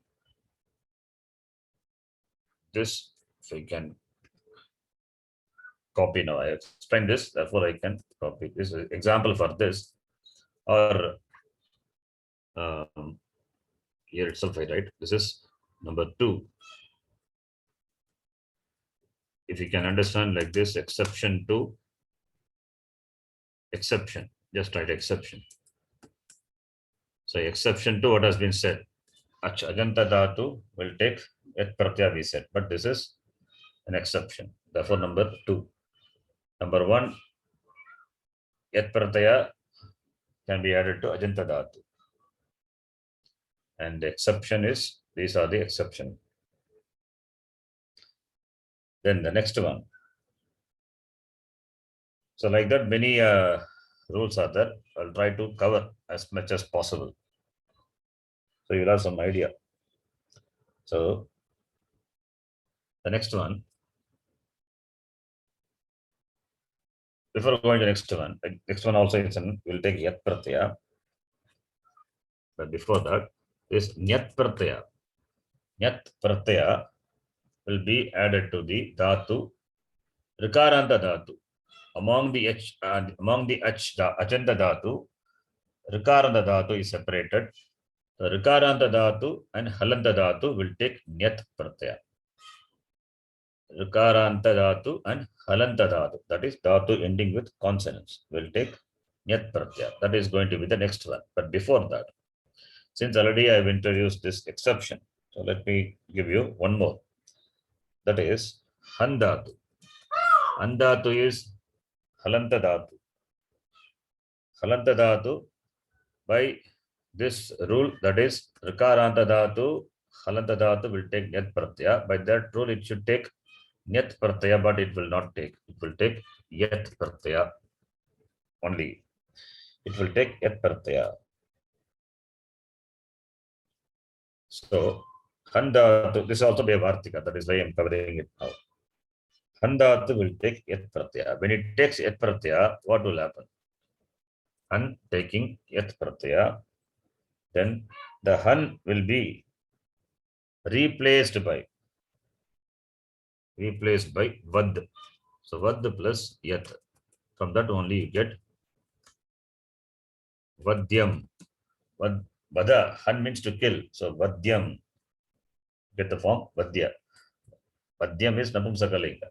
this, so you can copy now. I explained this, therefore I can copy this example for this. Or here itself I write. This is number 2. If you can understand like this, exception to exception, just write exception. So exception to what has been said. Ajanta dhatu will take yat pratyaya we said, but this is an exception. Therefore, number 2. Number 1, yat pratyaya can be added to ajanta dhatu. And the exception is, these are the exception. Then the next one. So like that, many rules are there. I'll try to cover as much as possible. So you'll have some idea. So the next one. Before going to next one also is we'll take yat pratyaya. But before that, this nyat pratyaya. Nyat pratyaya will be added to the dhatu, rikaranta dhatu. Among the ajanta dhatu, rikaranta dhatu is separated. The rikaranta dhatu and halanta dhatu will take nyat pratyaya. Rikaranta dhatu and halanta dhatu, that is dhatu ending with consonants, will take nyat pratyaya. That is going to be the next one. But before that, since already I have introduced this exception, so let me give you one more. That is handhatu. Handhatu is halanta dhatu. Halanta dhatu, by this rule, that is Rikaranta dhatu, halanta dhatu will take nyat pratyaya. By that rule, it should take nyat pratyaya, but it will not take. It will take yat pratyaya only. It will take yat pratyaya. So, handatu, this is also by Vartika, that is why I am covering it now. Handatu will take yat pratyaya. When it takes yat pratyaya, what will happen? Han taking yat pratyaya, then the han will be replaced by vad. So vad plus yat. From that only you get vadyam. Vada, han means to kill. So vadyam. Get the form vadya. Vadyam is napumsakalinga.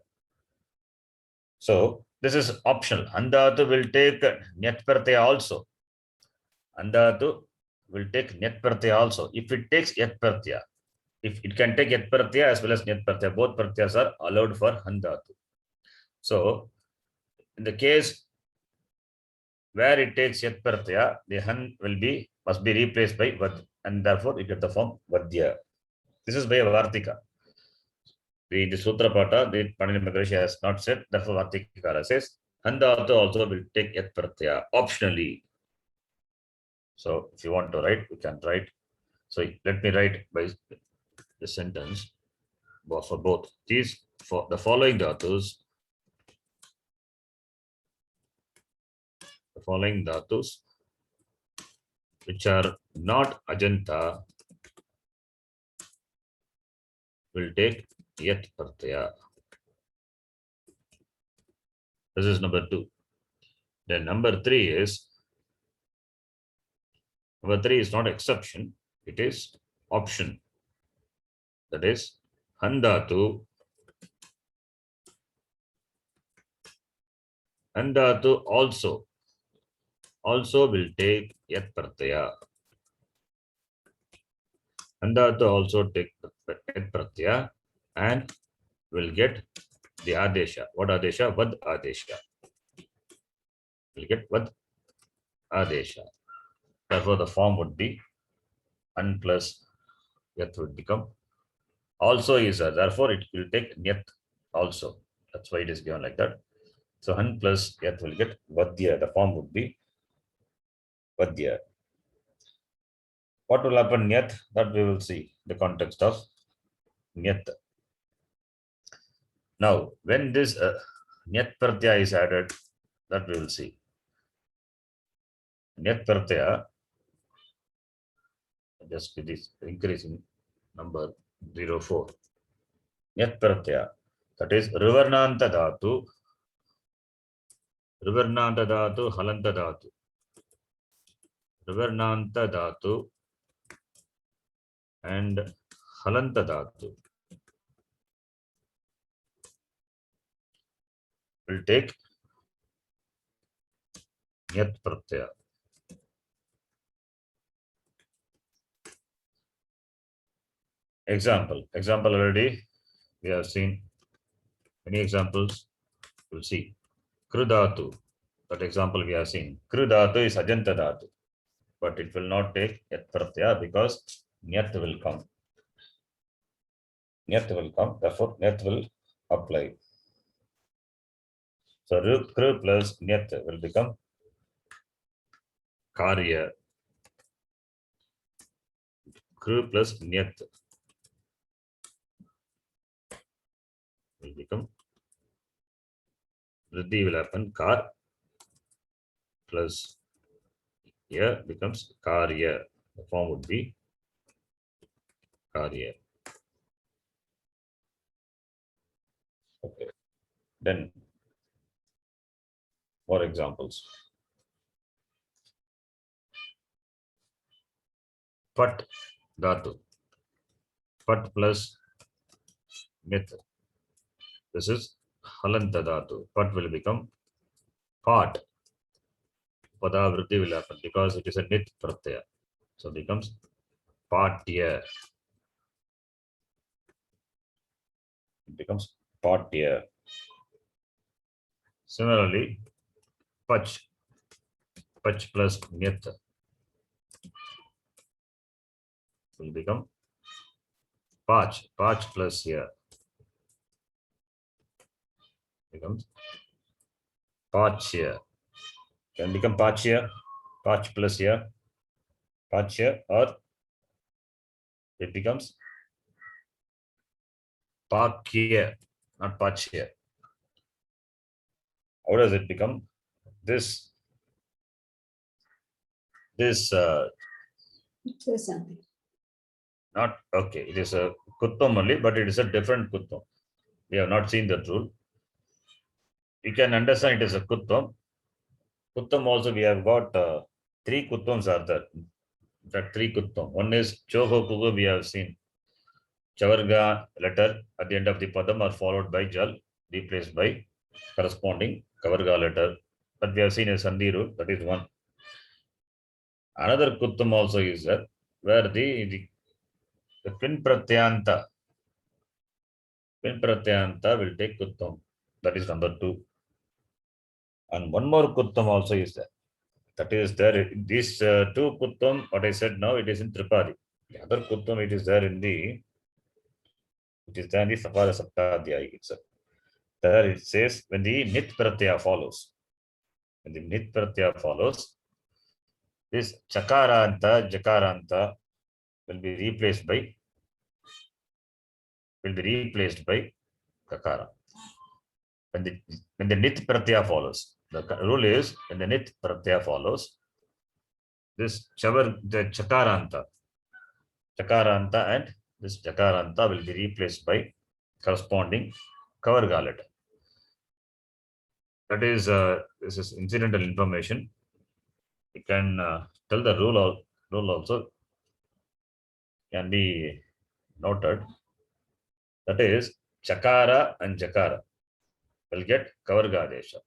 So this is optional. Handatu will take nyat pratyaya also. Handatu will take nyat pratyaya also. If it takes yat pratyaya, if it can take yat pratyaya as well as nyat pratyaya, both pratyas are allowed for handatu. So in the case where it takes yat pratyaya, the han must be replaced by vad, and therefore you get the form vadya. This is by Vartika. The Sutra Pata, the Panini Maharishi has not said, therefore Vartikara says, handatu also will take yat pratyaya optionally. So if you want to write, you can write. So let me write by the sentence for both. These, for the following dhatus, which are not Ajanta, will take yat pratyaya. This is number 2. Then number 3 is not exception, it is option. That is handatu also will take yat pratyaya. Handatu also take yat pratyaya and will get the adesha. What adesha? Vad adesha. Will get vad adesha. Therefore, the form would be an plus yat would become also is a. Therefore, it will take nyat also. That's why it is given like that. So han plus yat will get vadya. The form would be vadya. What will happen nyat? That we will see the context of nyat. Now, when this nyat pratyaya is added, that we will see. Nyat pratyaya, just with this increasing number 04. Nyat pratyaya, that is rivarnanta dhatu, halanta dhatu. Rivarnanta dhatu and halanta dhatu will take nyat pratyaya. Example already we have seen many examples. We'll see krudhatu. That example we have seen. Krudhatu is ajanta dhatu, but it will not take yat pratyaya because nyat will come. Therefore nyat will apply. So kru plus nyat will become karya. Kru plus nyat will become vriddhi will happen. Kar plus ya becomes karya. The form would be karya. Okay. Then more examples. Pat dhatu. Pat plus nyat. This is halanta dhatu. Pat will become part. Padavritti will happen because it is a nit pratyaya. So it becomes patya. It becomes patya. Similarly, Pach plus Nyat will become Pach plus here becomes Pach here. Can become Pach here, Pach plus here, Pach here, or it becomes Pak here, not Pach here. How does it become? This Say something. not okay. It is a Kuttam only, but it is a different Kuttam. We have not seen that rule. You can understand it is a Kuttam. Kuttam also we have got 3 Kuttams are there. That 3 Kuttam. One is Choho Pugo, we have seen. Chavarga letter at the end of the Padam are followed by Jal, replaced by corresponding Kavarga letter. But we have seen a Sandhi rule, that is one. Another Kuttam also is there, where the Pin Pratyanta will take Kuttam. That is number 2. And one more Kuttam also is there. That is there. These 2 Kuttam, what I said now, it is in Tripadi. The other Kuttam, it is there in the Sapada Saptadhyaya itself. There it says when the Nit Pratyaya follows. When the Nit Pratyaya follows, this Chakaranta, Jakaranta will be replaced by Kakara. When the Nit Pratyaya follows, the rule is when the Nit Pratyaya follows, this the Chakaranta and this Jakaranta will be replaced by corresponding Kavarga letter. That is, this is incidental information. You can tell the rule also can be noted. That is, Chakara and Jakara will get Kavarga Adesha.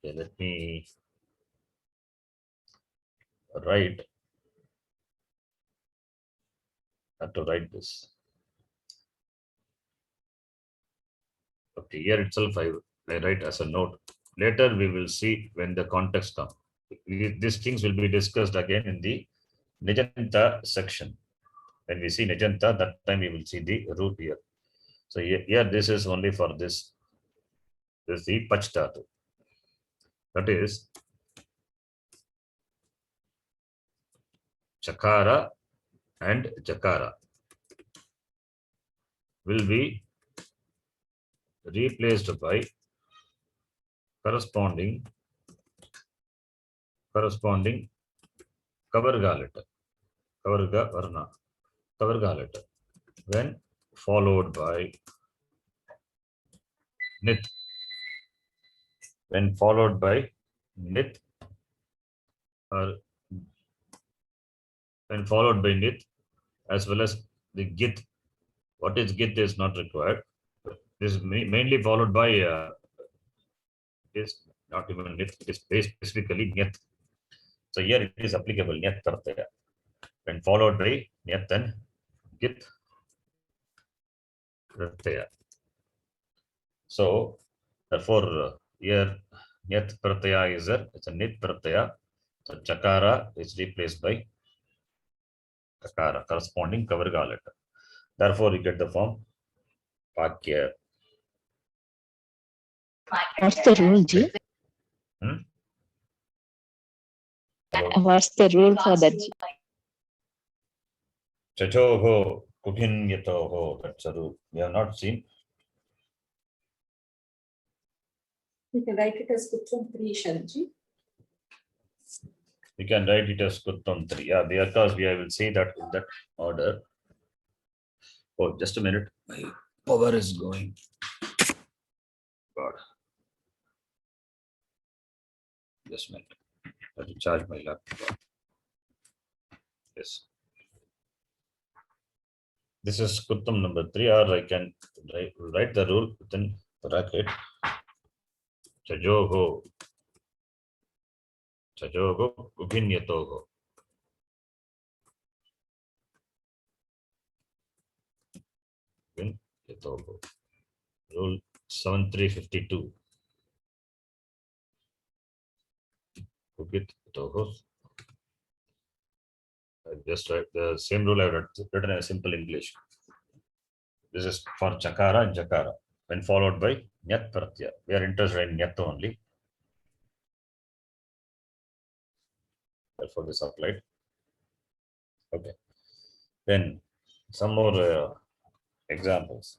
Okay, let me write. I have to write this. Okay, here itself I write as a note. Later we will see when the context comes. These things will be discussed again in the Nijanta section. When we see Nijanta, that time we will see the root here. So here this is only for this. This is the Pach Dhatu. That is Chakara and Jakara will be replaced by corresponding Kavarga letter, Kavarga Varna, Kavarga letter, when followed by Nit. When followed by Nit, or when followed by Nit, as well as the Git. What is Git is not required. This is mainly followed by is not even Nit, it is specifically Nyat. So here it is applicable Nyat Pratyaya. When followed by Nyat and Git Pratyaya. So therefore here Nyat Pratyaya is it's a Nit Pratyaya. So Chakara is replaced by Kakara, corresponding Kavarga letter. Therefore you get the form Pakya. What's the rule, Ji? What's the rule for that, Ji? Chachoho, Kukinyatoho, that's a rule. We have not seen. We can write it as Kuttam 3, Shanji. We can write it as Kuttam 3. Yeah, because we will see that in that order. Oh, just a minute. My power is going. God. Just a minute. I have to charge my laptop. Yes. This is Kuttam number 3, or I can write the rule within bracket. Chajoho. Chajoho Kukinyatoho. Rule 7352. Ugit toho. Just write the same rule I've written in a simple English. This is for chakara and jakara. When followed by nyat pratyaya. We are interested in nyat only. Therefore, this applied. Okay. Then some more examples.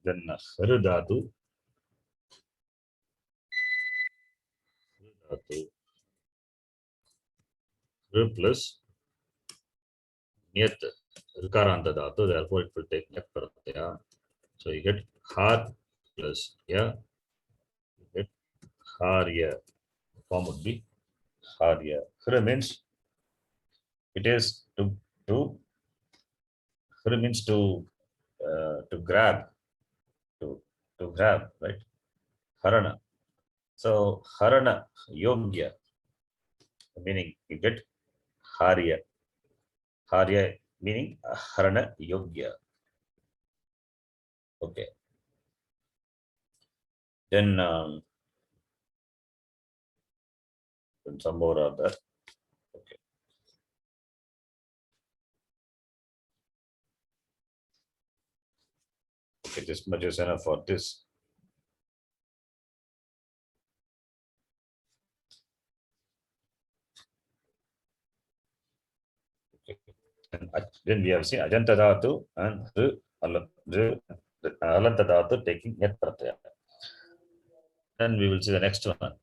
Then dhatu plus nyat rikaranta dhatu. Therefore, it will take nyat pratyaya. So you get har plus ya. You get harya. Form would be harya. Hra means it is to hra means to grab, to grab, right? Harana. So harana yogya, meaning you get harya. Harya meaning harana yogya. Okay. Then some more are there. Okay. Okay, this much is enough for this. Okay. And then we have seen ajanta dhatu and alanta dhatu taking yat pratyaya. Then we will see the next one.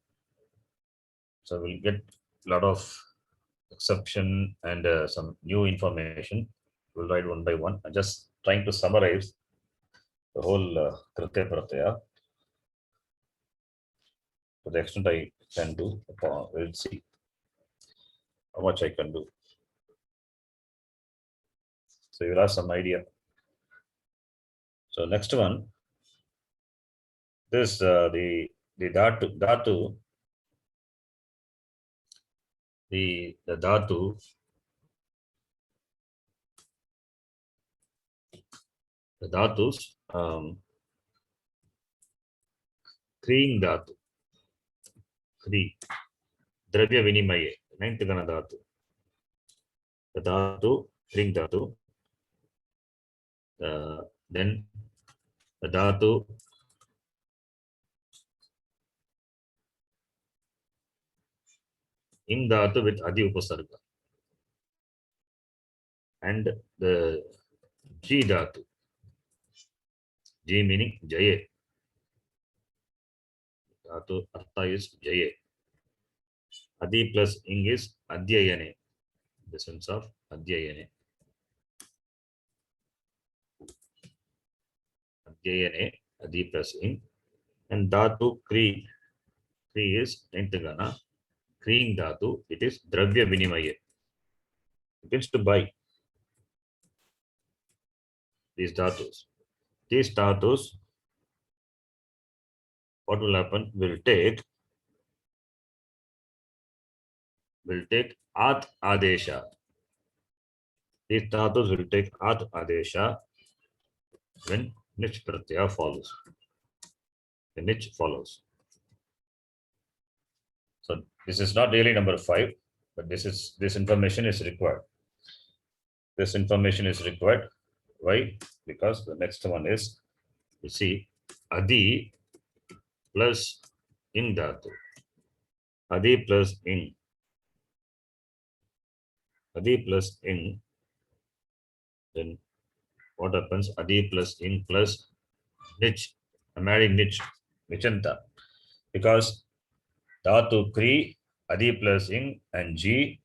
So we'll get a lot of exception and some new information. We'll write one by one. I'm just trying to summarize the whole kritya pratyaya to the extent I can do. We'll see how much I can do. So you'll have some idea. So next one, this the dhatu, the dhatu, the dhatus, kriing dhatu, kri, dravya vinimaye, ninth gana dhatu, the dhatu, kriing dhatu, then the dhatu ing dhatu with adi upasarga, and the ji dhatu, ji meaning jaye, dhatu artha is jaye, adi plus ing is adyayane, in the sense of adyayane, adyayane, adi plus ing, and dhatu kri is ninth gana, kriing dhatu, it is dravya vinimaye, it means to buy. These dhatus, what will happen? Will take at adesha. These dhatus will take at adesha when nich pratyaya follows. The nich follows. So this is not really number 5, but this information is required. This information is required. Why? Because the next one is, you see, adi plus ing dhatu. Adi plus ing. Adi plus ing. Then what happens? Adi plus ing plus nich. I'm adding nich. Nichanta. Because dhatu kri, adi plus ing, and g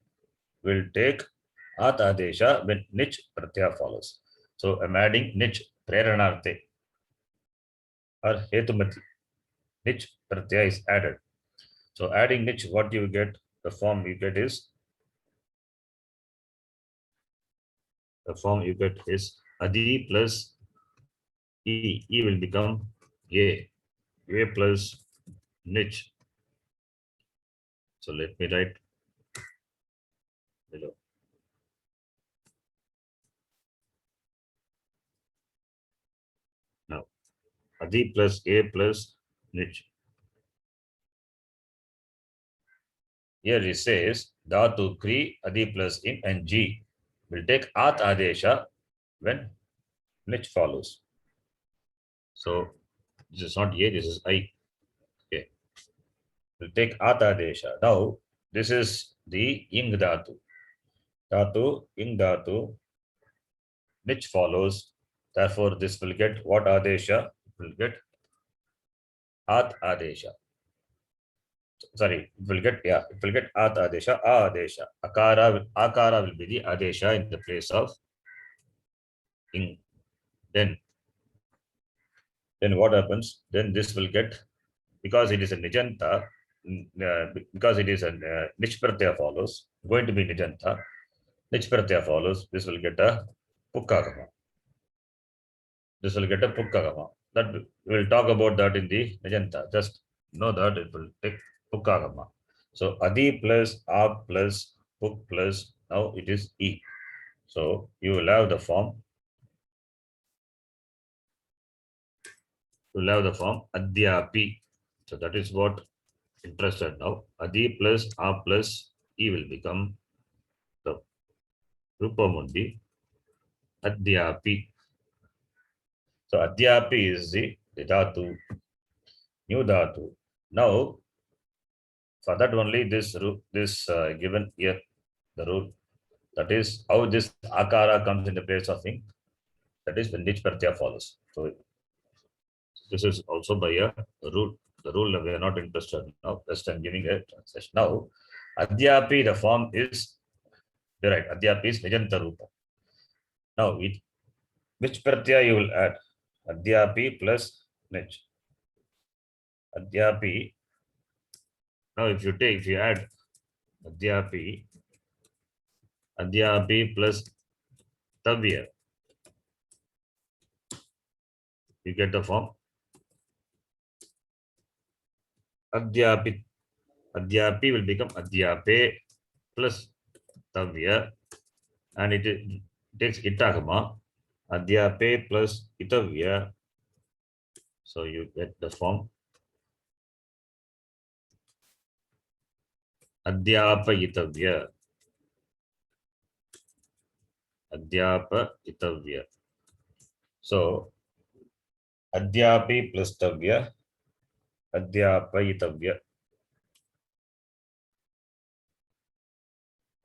will take at adesha when nich pratyaya follows. So I'm adding nich preranarte or hetumati. Nich pratyaya is added. So adding nich, what you get, the form you get is adi plus e. E will become a plus nich. So let me write below. Now Adi plus A plus Nich. Here it says Dhatu Kri, Adi plus In and G will take At Adesha when Nich follows. So this is not A, this is I. Okay. We'll take At Adesha. Now this is the Ing Dhatu. Dhatu, Ing Dhatu, Nich follows. Therefore, this will get what Adesha? It will get At Adesha. Sorry, it will get At Adesha, A Adesha. Akara will be the Adesha in the place of Ing. Then what happens? Then this will get, because it is a Nijanta, because it is a Nich Pratyaya follows, going to be Nijanta. Nich Pratyaya follows, this will get a Pukkagama. This will get a Pukkagama. That we will talk about that in the Nijanta. Just know that it will take Pukkagama. So Adi plus A plus Puk plus, now it is E. So you will have the form. You will have the form Adhyapi. So that is what interested now. Adi plus A plus E will become the Rupamundi Adhyapi. So Adhyapi is the Dhatu, new Dhatu. Now for that only this given here the rule, that is how this Akara comes in the place of Ing. That is when Nich Pratyaya follows. So this is also by a rule. The rule we are not interested in now. Just I'm giving a translation. Now, Adhyapi, the form is right. Adhyapi is Nijanta Rupa. Now, which Pratyaya you will add? Adhyapi plus Nich. Adhyapi. Now, if you add Adhyapi plus Tavya, you get the form Adhyapi. Adhyapi will become Adhyape plus Tavya, and it takes Itagama. Adhyape plus Itavya. So you get the form Adhyapayitavya. Adhyapayitavya. So Adhyapi plus Tavya. Adhyapayitavya.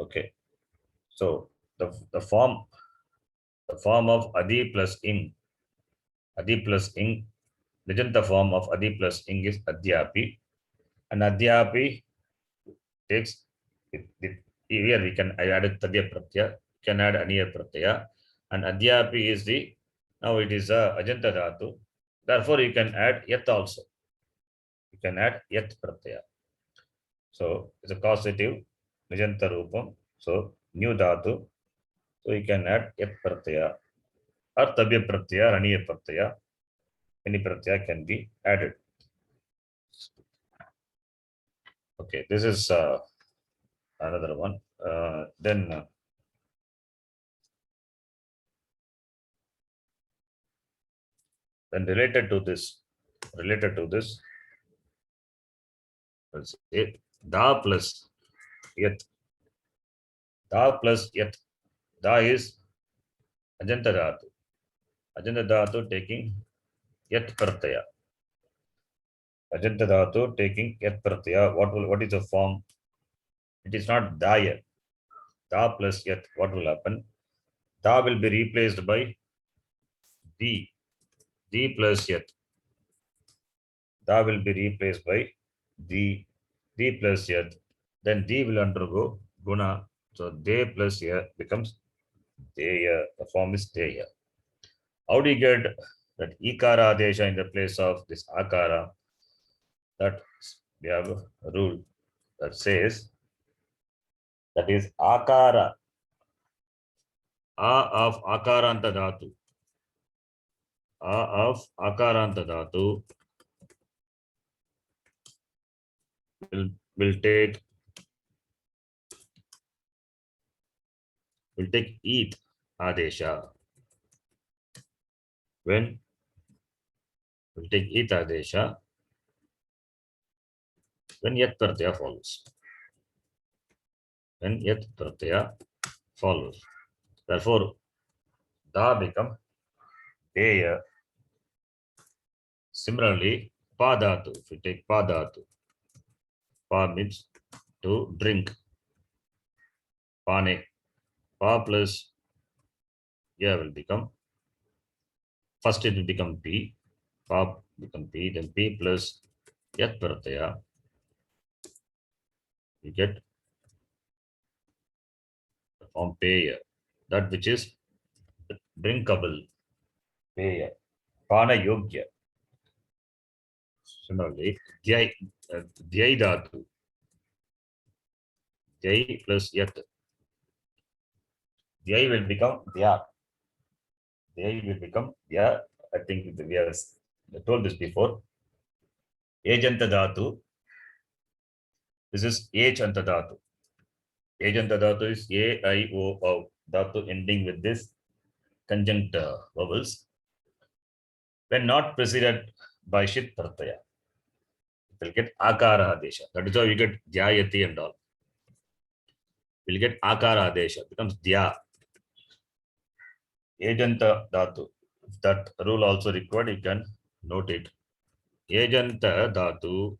Okay. So the form of Adi plus Ing. Adi plus Ing. Nijanta form of Adi plus Ing is Adhyapi. And Adhyapi takes here we can add Tadya Pratyaya, can add Aniya Pratyaya, and Adhyapi is now it is a Ajanta Dhatu. Therefore, you can add Yat also. You can add Yat Pratyaya. So it's a causative Nijanta Rupam. So new Dhatu. So you can add Yat Pratyaya or Tabya Pratyaya or Aniya Pratyaya. Any Pratyaya can be added. Okay, this is another one. Then related to this, let's say Da plus Yat. Da plus Yat. Da is Ajanta Dhatu. Ajanta Dhatu taking Yat Pratyaya. Ajanta Dhatu taking Yat Pratyaya. What is the form? It is not Daya. Da plus Yat. What will happen? Da will be replaced by D. D plus Yat. Da will be replaced by D. D plus Yat. Then D will undergo Guna. So De plus Ya becomes Deya. The form is Deya. How do you get that Ikara Adesha in the place of this Akara? That we have a rule that says that is Akara. A of Akaranta Dhatu. A of Akaranta Dhatu will take Eat Adesha when we'll take it adesha when yet pratyaya follows. When yet pratyaya follows. Therefore, da become deya. Similarly, pa dhatu. If we take pa dhatu, pa means to drink. Pane. Pa plus ya will become, first it will become P. Pa become P, then P plus yat pratyaya. You get the form peya. That which is drinkable. Peya. Pana yogya. Similarly, dhyai dhatu. Dhyai plus yat. Dhyai will become dhya. Dhyai will become dhya. I think we have told this before. Ejanta dhatu. This is ejanta dhatu. Ejanta dhatu is A, I, O dhatu ending with this conjunct vowels. When not preceded by shit pratyaya, it will get akara adesha. That is how you get dhyayati and all. We'll get akara adesha, becomes dhya. Ejanta dhatu. If that rule also required, you can note it. Ejanta dhatu.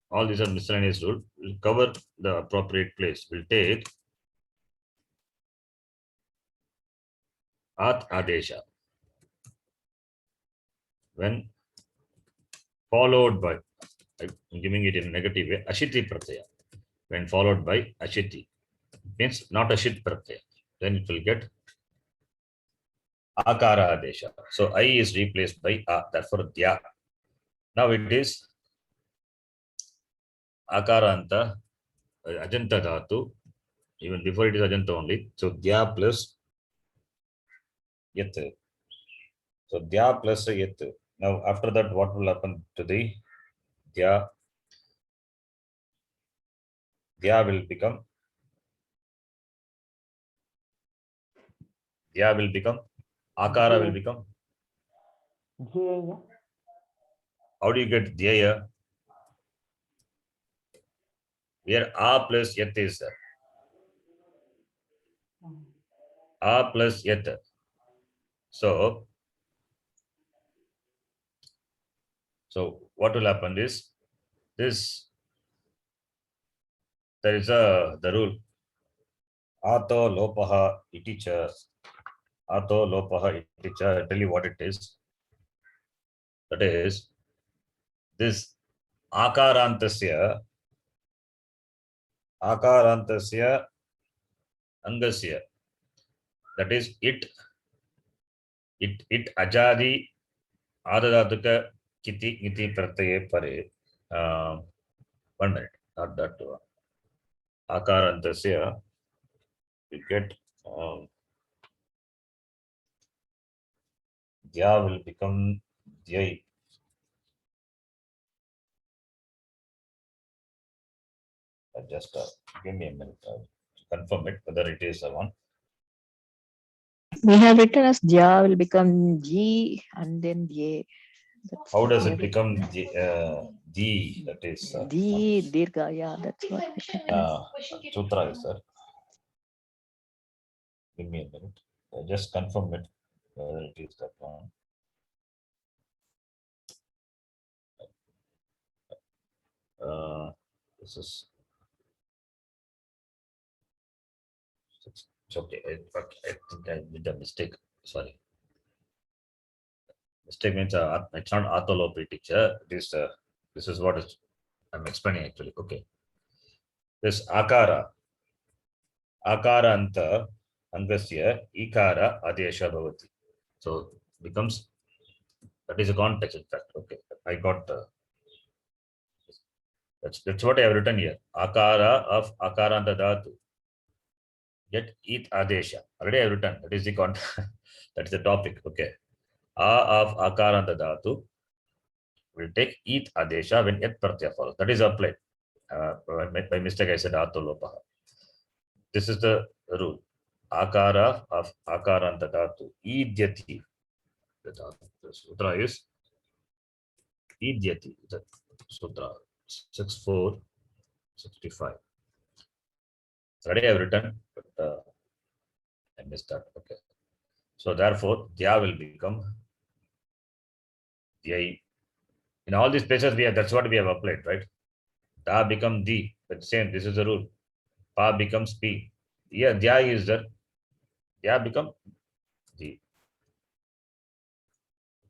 All these are miscellaneous rules. We'll cover the appropriate place. We'll take at adesha when followed by, I'm giving it in a negative way, ashiti pratyaya. When followed by ashiti, means not ashit pratyaya, then it will get akara adesha. So I is replaced by a, therefore dhya. Now it is akaranta, ajanta dhatu. Even before it is ajanta only. So dhya plus yat. So dhya plus yat. Now after that, what will happen to the dhya? Dhya will become akara will become. Dhyaya. How do you get dhyaya? Where a plus yat is there. A plus yat. So what will happen is this. There is the rule. Ato lopaha iti cha. Ato lopaha iti cha. I'll tell you what it is. That is this akarantasya angasya. That is it ajadi adadatuka kiti iti pratyaye pare. 1 minute, not that one. Akarantasya, you get dhya will become dhyai. Just give me a minute to confirm it whether it is the one. We have written as Dya will become G and then Dye. That's How does it what become D? That is D Dirga, yeah, that's what we should do. Sutra is there. Give me a minute. Just confirm it whether it is that one. This is. It's okay. I think I did a mistake. Sorry. Mistake means it's not atolopi teacher. This is what is I'm explaining actually. Okay. This akara anta angasya ikara adesha bhavati. So becomes, that is a context in fact. Okay. I got that's what I have written here. Akara of akaranta dhatu. Get it adesha. Already I have written. That is the that is the topic. Okay. A of akaranta dhatu will take it adesha when et pratyaya follows. That is applied. By mistake I said atolopaha. This is the rule. Akara of akaranta dhatu idyati The sutra is Idyati. The sutra 6465. Already I have written, but I missed that. Okay. So therefore, Dya will become Dya. In all these places, that's what we have applied, right? Da become Di. But same, this is the rule. Pa becomes P. Here, Dya is there. Dya become Di.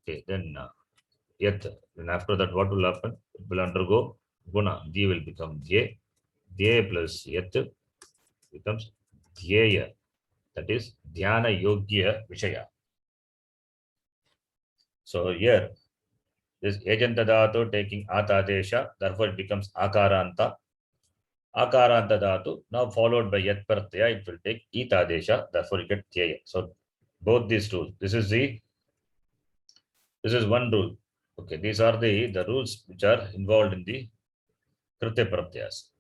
Okay, then Yat. Then after that, what will happen? It will undergo Guna. Di will become Dya. Dya plus Yat becomes Dhyaya. That is Dhyana Yogya Vishaya. So here, this Ejanta Dhatu taking Atadesha, therefore it becomes Akaranta. Akaranta Dhatu, now followed by Yat Pratyaya, it will take Itadesha, therefore you get Dhyaya. So both these rules. This is one rule. Okay, these are the rules which are involved in the Kritya Pratyas.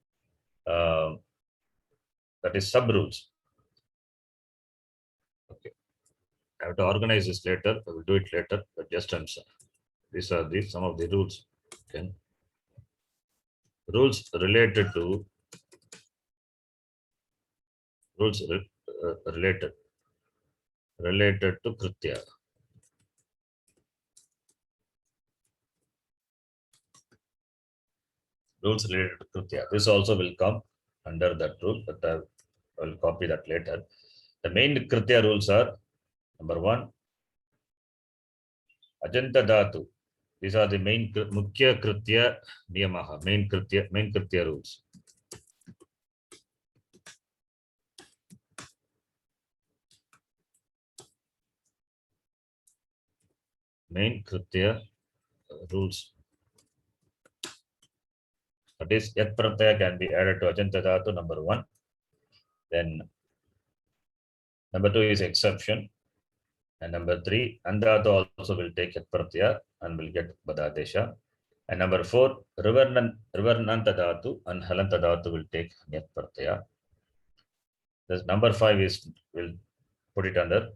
That is sub rules. Okay. I have to organize this later. I will do it later, but just these are some of the rules. Okay. Rules related to related to Kritya. Rules related to Kritya. This also will come under that rule, but I will copy that later. The main Kritya rules are: number 1, Ajanta Dhatu. These are the main Mukhya Kritya Niyamaha, main Kritya rules. Main Kritya rules. That is, Yat Pratyaya can be added to Ajanta Dhatu, number 1. Then number 2 is exception. And number 3, Andhatu also will take Yat Pratyaya and will get Badadesha. And number 4, Rivarnanta Dhatu and Halanta Dhatu will take Yat Pratyaya. This number 5 is, will put it under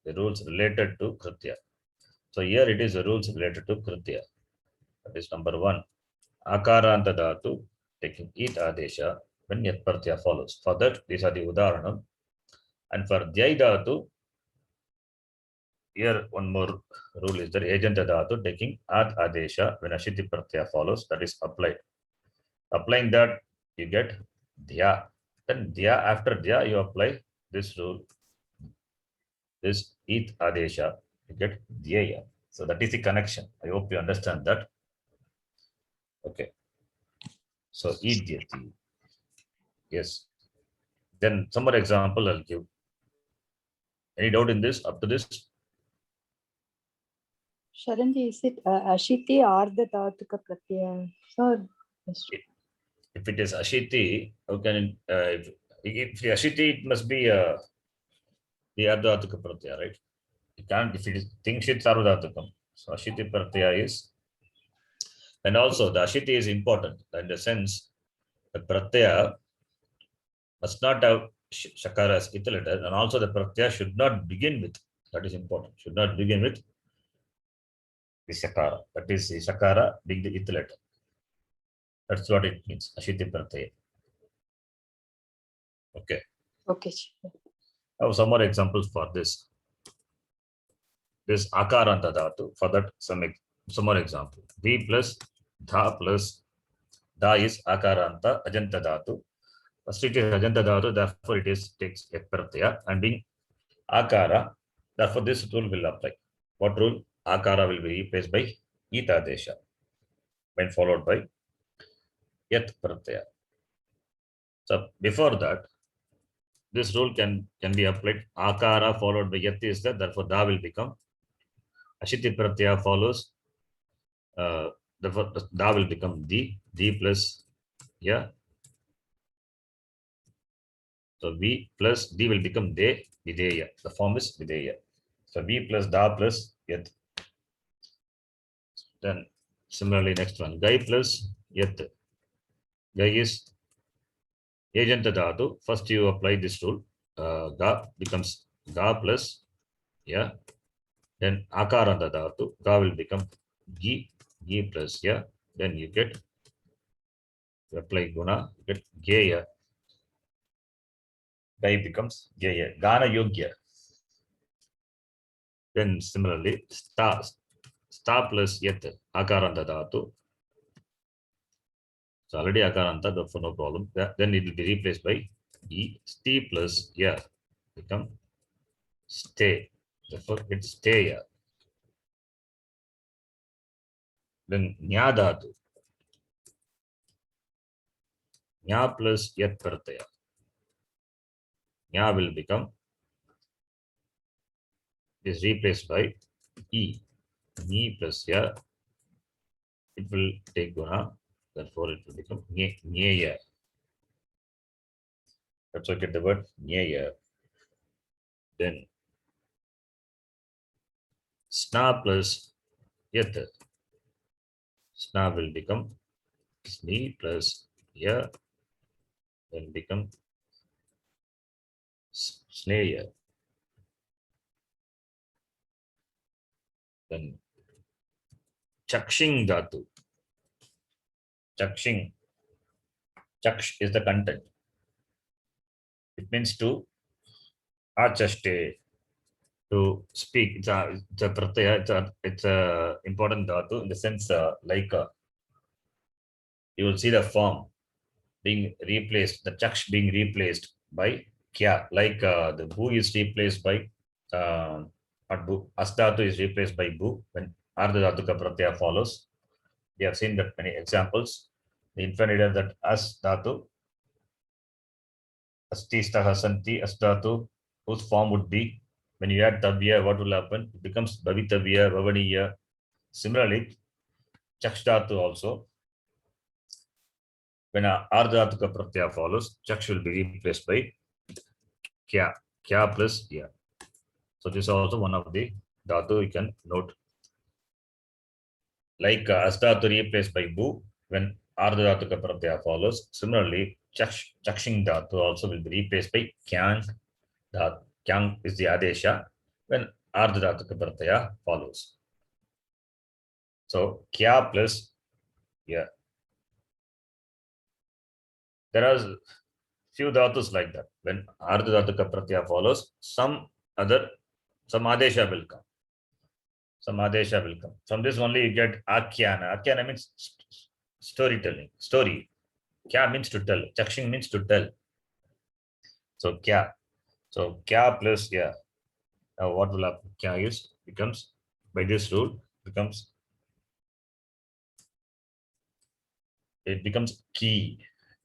the rules related to Kritya. So here it is the rules related to Kritya. That is number 1, Akaranta Dhatu taking It Adesha when Yat Pratyaya follows. For that, these are the Udaharanam. And for Dhyai Dhatu, here one more rule is that Ejanta Dhatu taking At Adesha when Ashiti Pratyaya follows. That is applied. Applying that, you get Dhya. Then Dhya, after Dhya, you apply this rule, this It Adesha, you get Dhyaya. So that is the connection. I hope you understand that. Okay. So Idyati. Yes. Then some more example I'll give. Any doubt in this up to this? Sharanji, is it Ashiti or the Dhatuka Pratyaya? So, If it is Ashiti, how can if Ashiti, it must be the Ardhatuka Pratyaya, right? You can't, if it is Tingshit Sarvadhatukam. So Ashiti Pratyaya is, and also the Ashiti is important in the sense the Pratyaya must not have Shakara as Ita letter, and also the Pratyaya should not begin with, that is important, should not begin with the Shakara. That is the Shakara being the Ita letter. That's what it means, Ashiti Pratyaya. Okay. okay. I have some more examples for this. This Akaranta Dhatu, for that some more example. V plus Dha plus Da is Akaranta Ajanta Dhatu. First it is Ajanta Dhatu, therefore it is takes Yat Pratyaya, and being Akara, therefore this rule will apply. What rule? Akara will be replaced by Ita Desha when followed by Yat Pratyaya. So before that, this rule can be applied. Akara followed by Yat is there, therefore Da will become Ashiti Pratyaya follows. Therefore Da will become D plus Ya. So V plus D will become De, Videya. The form is Videya. So V plus Da plus Yat. Then similarly next one, Gai plus Yat. Gai is Ejanta Dhatu. First you apply this rule. Ga becomes Ga plus Ya. Then Akaranta Dhatu, Ga will become Gi, Gi plus Ya. Then you get, you apply Guna, you get Geya. Gai becomes Geya. Gana Yogya. Then similarly, Sta plus Yet, Akaranta Dhatu. So already Akaranta, therefore no problem. Then it will be replaced by E. Sti plus Ya become Stay. Therefore it's Steya. Then Nya Dhatu. Nya plus Yat Pratyaya. Nya will become, is replaced by E. Ni plus Ya. It will take Guna. Therefore it will become Nyeya. Let's look at the word Nyeya. Then Sna plus Yat. Sna will become Sni plus Ya. Then become Sneya. Then Chakshing Dhatu. Chakshing. Chaksh is the content. It means to achaste, to speak. It's a pratyaya. It's a important dhatu in the sense like you will see the form being replaced, the chaksh being replaced by kya. Like the bu is replaced by not bu. Asdhatu is replaced by bu when ardha dhatuka pratyaya follows. We have seen that many examples. The infinitive that as dhatu, asti staha santi, asdhatu, whose form would be when you add tavya, what will happen? It becomes bhavitavya, bhavaniya. Similarly, chaksh also, when ardhatuka pratyaya follows, chaksh will be replaced by kya, kya plus ya. So this is also one of the dhatu you can note. Like asdhatu replaced by bu when ardhatuka pratyaya follows. Similarly, chakshing dhatu also will be replaced by kyang. Kyang is the adesha when ardhatuka pratyaya follows. So kya plus ya. There are few dhatus like that. When ardhatuka pratyaya follows, some adesha will come. Some adesha will come. From this only you get akyana. Akyana means storytelling, story. Kya means to tell. Chakshing means to tell. So kya. So kya plus ya. Now what will happen? Kya is becomes, by this rule, becomes, it becomes ki.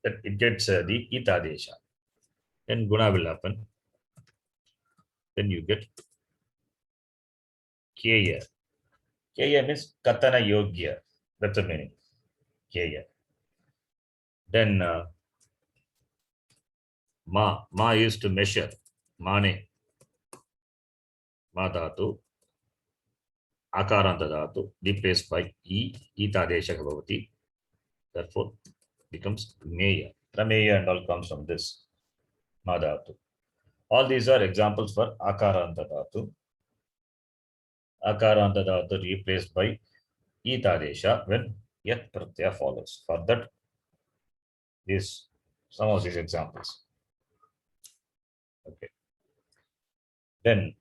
That it gets the itadesha. Then guna will happen. Then you get keya. Keya means katana yogya. That's the meaning. Keya. Then ma is to measure. Mane. Ma dhatu. Akaranta dhatu replaced by itadesha bhavati. Therefore becomes meya. Prameya and all comes from this ma dhatu. All these are examples for akaranta dhatu. Akaranta dhatu replaced by itadesha when yat pratyaya follows. For that, these some of these examples. Okay. Then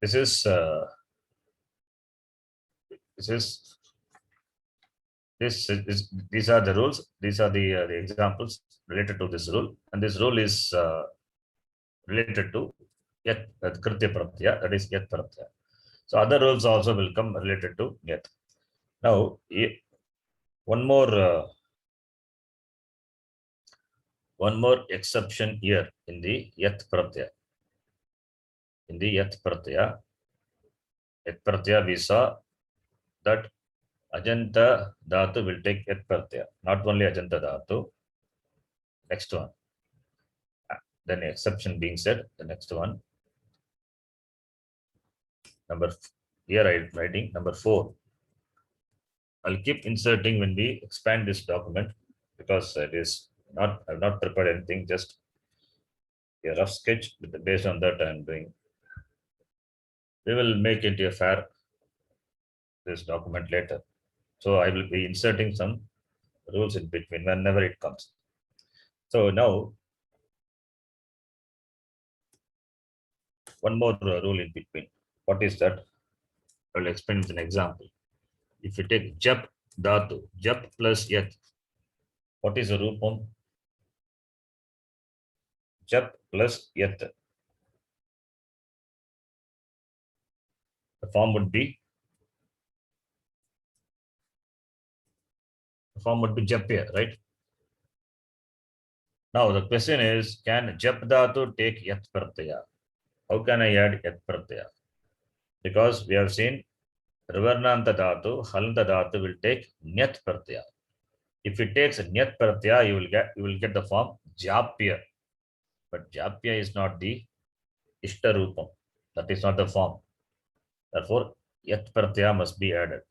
these are the rules. These are the examples related to this rule, and this rule is related to yat kritya pratyaya, that is yat pratyaya. So other rules also will come related to yat. Now one more exception here in the yat pratyaya. In the yat pratyaya we saw that ajanta dhatu will take yat pratyaya. Not only ajanta dhatu. Next one. Then exception being said, the next one. Here I'm writing number 4. I'll keep inserting when we expand this document because it is I've not prepared anything, just a rough sketch. Based on that, I'm doing We will make it a fair this document later. So I will be inserting some rules in between whenever it comes. So now one more rule in between. What is that? I will explain with an example. If you take jap dhatu, jap plus yat, what is the rupam? Jap plus yat. The form would be jap here, right? Now the question is, can jap dhatu take yat pratyaya? How can I add yat pratyaya? Because we have seen Rivarnanta dhatu, halanta dhatu will take nyat pratyaya. If it takes nyat pratyaya, you will get the form japya. But japya is not the ishta rupam. That is not the form. Therefore, yat pratyaya must be added.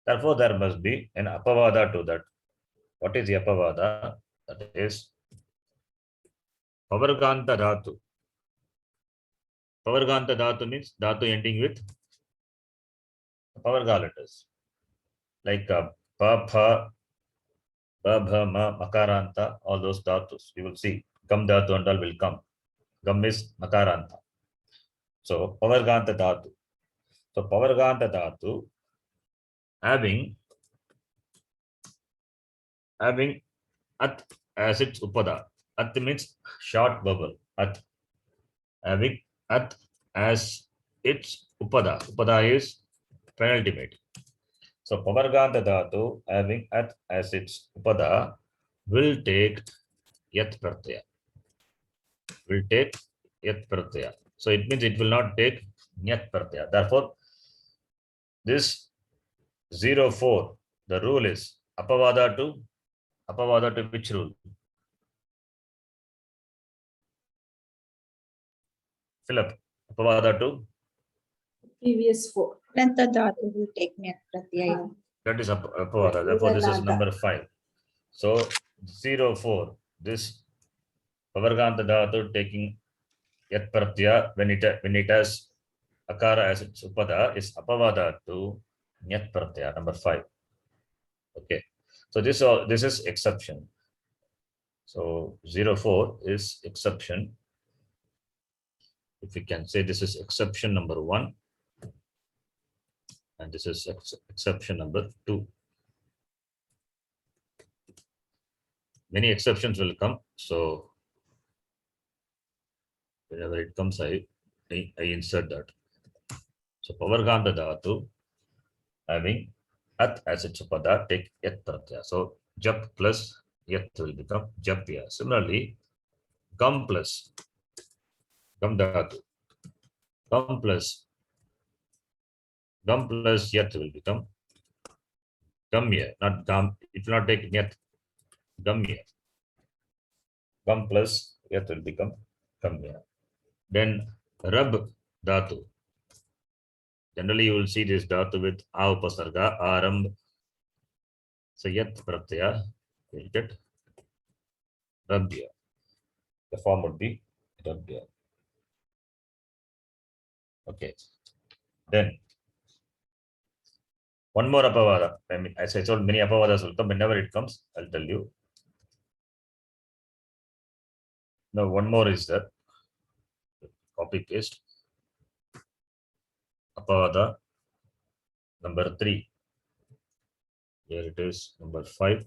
Therefore, there must be an apavada to that. What is the apavada? That is pavarganta dhatu. Pavarganta dhatu means dhatu ending with pavarga letters. Like pa, pha, ba, bha, ma, makaranta, all those dhatus. You will see gam dhatu and all will come. Gam is makaranta. So, pavarganta dhatu. So, pavarganta dhatu having at as its upada. At means short vowel. At. Having at as its upada. Upada is penultimate. So, pavarganta dhatu having at as its upada will take yat pratyaya. Will take yat pratyaya. So, it means it will not take nyat pratyaya. Therefore, this 04, the rule is apavada to which rule? Philip, apavada to? Previous 4. Lanta dhatu will take nyat pratyaya. That is apavada. Therefore, this is number 5. So, 04, this pavarganta dhatu taking yat pratyaya when it has akara as its upada is apavada to nyat pratyaya, number 5. Okay. So this is exception. So 04 is exception. If we can say this is exception number 1, and this is exception number 2. Many exceptions will come. So whenever it comes, I insert that. So pavarganta dhatu having at as its upada take yat pratyaya. So jap plus yat will become japya. Similarly, gam plus gam dhatu. Gam plus yat will become gamya, not gam. It will not take yat. Gamya. Gam plus yat will become gamya. Then rab dhatu. Generally, you will see this dhatu with a upasarga, aramb. So yat pratyaya will get rabya. The form would be rabya. Okay. Then one more apavada. I mean, as I told, many apavadas will come. Whenever it comes, I'll tell you. Now, one more is that copy paste apavada number 3. Here it is, number 5.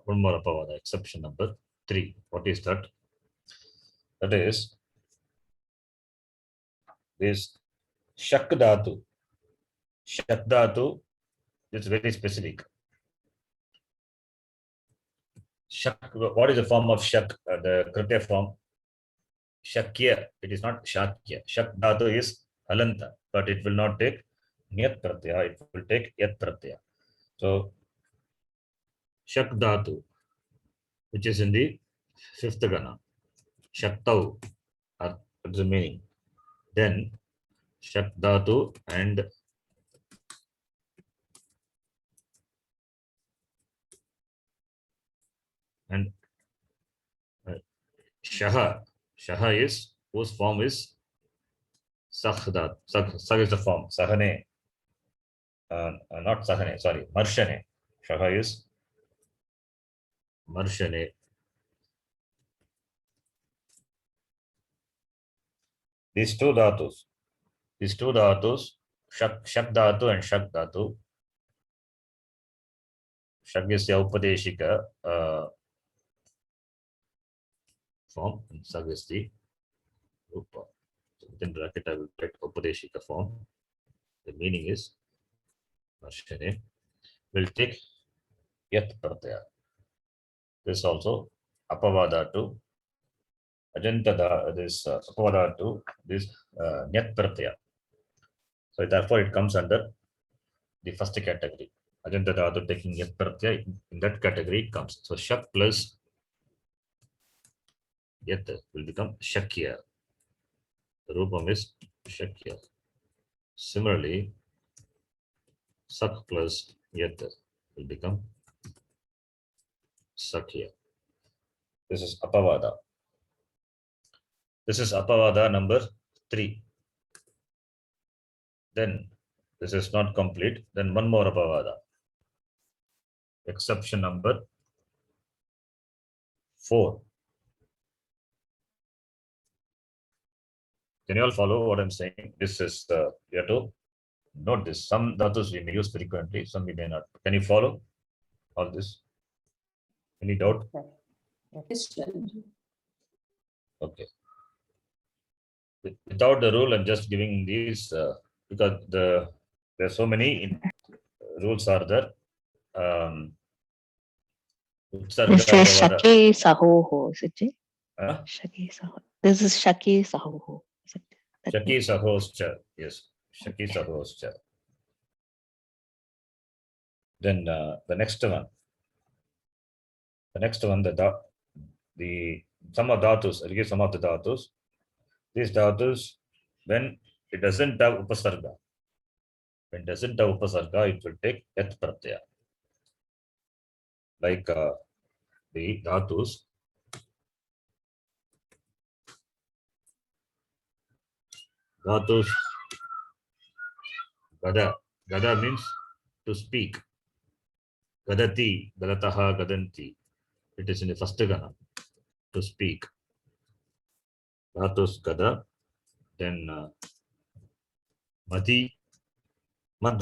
One more apavada, exception number 3. What is that? That is this shak dhatu. Shak dhatu is very specific. Shak, what is the form of shak? The kritya form? Shakya. It is not shakya. Shak dhatu is halanta, but it will not take nyat pratyaya. It will take yat pratyaya. So shak dhatu, which is in the 5th gana. Shaktau. What's the meaning? Then shak dhatu and shaha. Shaha is whose form is Sah is the form. Sahane. Not Sahane, sorry. Marshane. Shaha is Marshane. These two dhatus, shak dhatu and shak dhatu. Shak is the upadeshika form, and sag is the upa. So within bracket, I will write upadeshika form. The meaning is Marshane. Will take yat pratyaya. This also apavada to ajanta, this apavada to this nyat pratyaya. So therefore it comes under the first category. Ajanta dhatu taking yat pratyaya, in that category it comes. So shak plus yat will become shakya. The rupam is shakya. Similarly, sak plus yat will become sakya. This is apavada. This is apavada number 3. Then this is not complete. Then one more apavada. Exception number 4. Can you all follow what I'm saying? This is you have to note this. Some dhatus we may use frequently, some we may not. Can you follow all this? Any doubt? Yes, sir. Okay. Without the rule, I'm just giving these because there are so many rules are there. Utsarga This is apavada. Shaki Sahoho, is it? Huh? Shaki Saho. This is Shaki Sahoho. Is it? That Shaki sahoscha. Yes, Shaki sahoscha. Then the next one. The next one, the some of dhatus, I'll give some of the dhatus. These dhatus, when it doesn't have upasarga, it will take yat pratyaya. Like the dhatus, gada means to speak. Gadati, gadataha, gadanti. It is in the first gana, to speak. Dhatus gada, then madi, mad.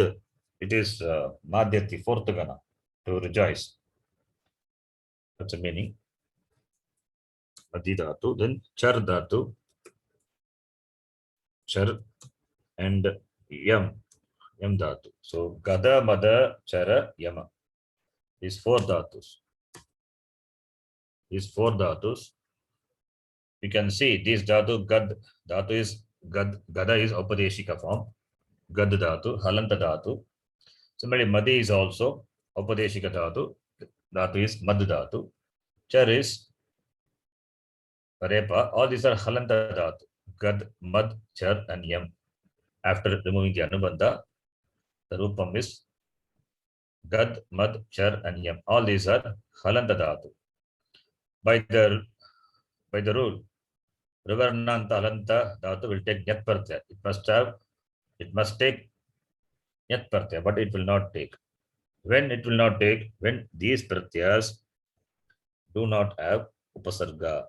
It is madhyati, fourth gana, to rejoice. That's the meaning. Adi dhatu, then char dhatu, char, and yam dhatu. So gada, mada, chara, yama. These 4 dhatus. These 4 dhatus. You can see these dhatu, gad dhatu is gada is upadeshika form. Gad dhatu, halanta dhatu. Similarly, madi is also upadeshika dhatu. Dhatu is mad dhatu. Char is repa. All these are halanta dhatu. Gad, mad, char, and yam. After removing the anubandha, the rupam is gad, mad, char, and yam. All these are halanta dhatu. By the rule, Rivarnanta halanta dhatu will take nyat pratyaya. It must take nyat pratyaya, but it will not take. When it will not take, when these pratyas do not have upasarga.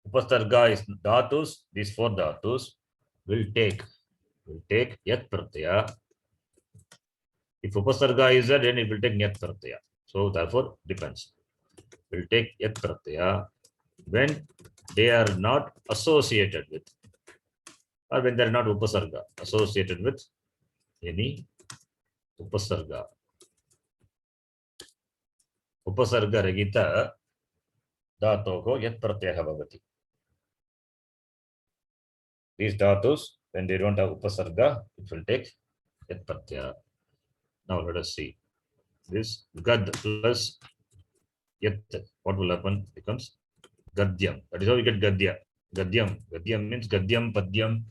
Upasarga is dhatus, these 4 dhatus will take yat pratyaya. If upasarga is there, then it will take nyat pratyaya. So therefore, depends. Will take yat pratyaya when they are not associated with, or when they are not upasarga, associated with any upasarga. Upasarga regita dhatoho yat pratyaya bhavati. These dhatus, when they don't have upasarga, it will take yat pratyaya. Now let us see. This gad plus yat, what will happen? Becomes gadyam. That is how we get gadya. Gadyam. Gadyam means gadyam, padyam.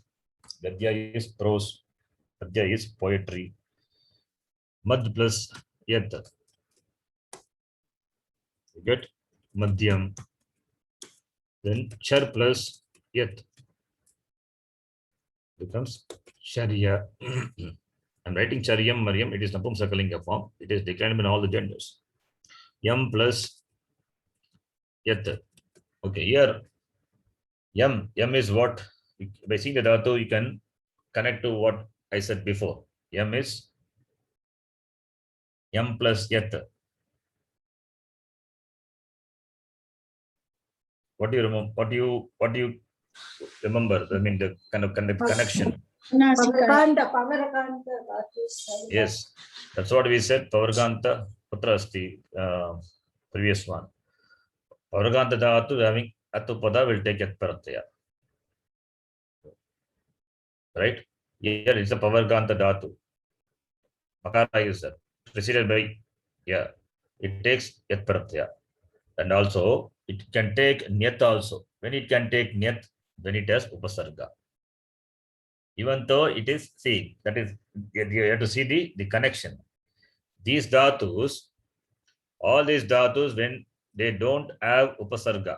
Gadya is prose. Gadya is poetry. Mad plus yat. You get madhyam. Then char plus yat. becomes Charya. I'm writing Charyam Maryam. It is Napumsakalinga form. It is declined in all the genders. Yam plus Yat. Okay, here Yam is what? By seeing the dhatu, you can connect to what I said before. Yam is Yam plus Yat. What do you remember? What do you remember? I mean, the kind of connection. Pavaraganta dhatu. Yes, that's what we said. Pavarganta putra asti. Previous one. Pavarganta dhatu having atupada will take Yat pratyaya. Right? Here is the Pavarganta dhatu. Makara is there, preceded by it takes Yat pratyaya. And also it can take Nyat also. When it can take Nyat, then it has Upasarga. Even though it is, see, that is, you have to see the connection. These dhatus, all these dhatus, when they don't have Upasarga,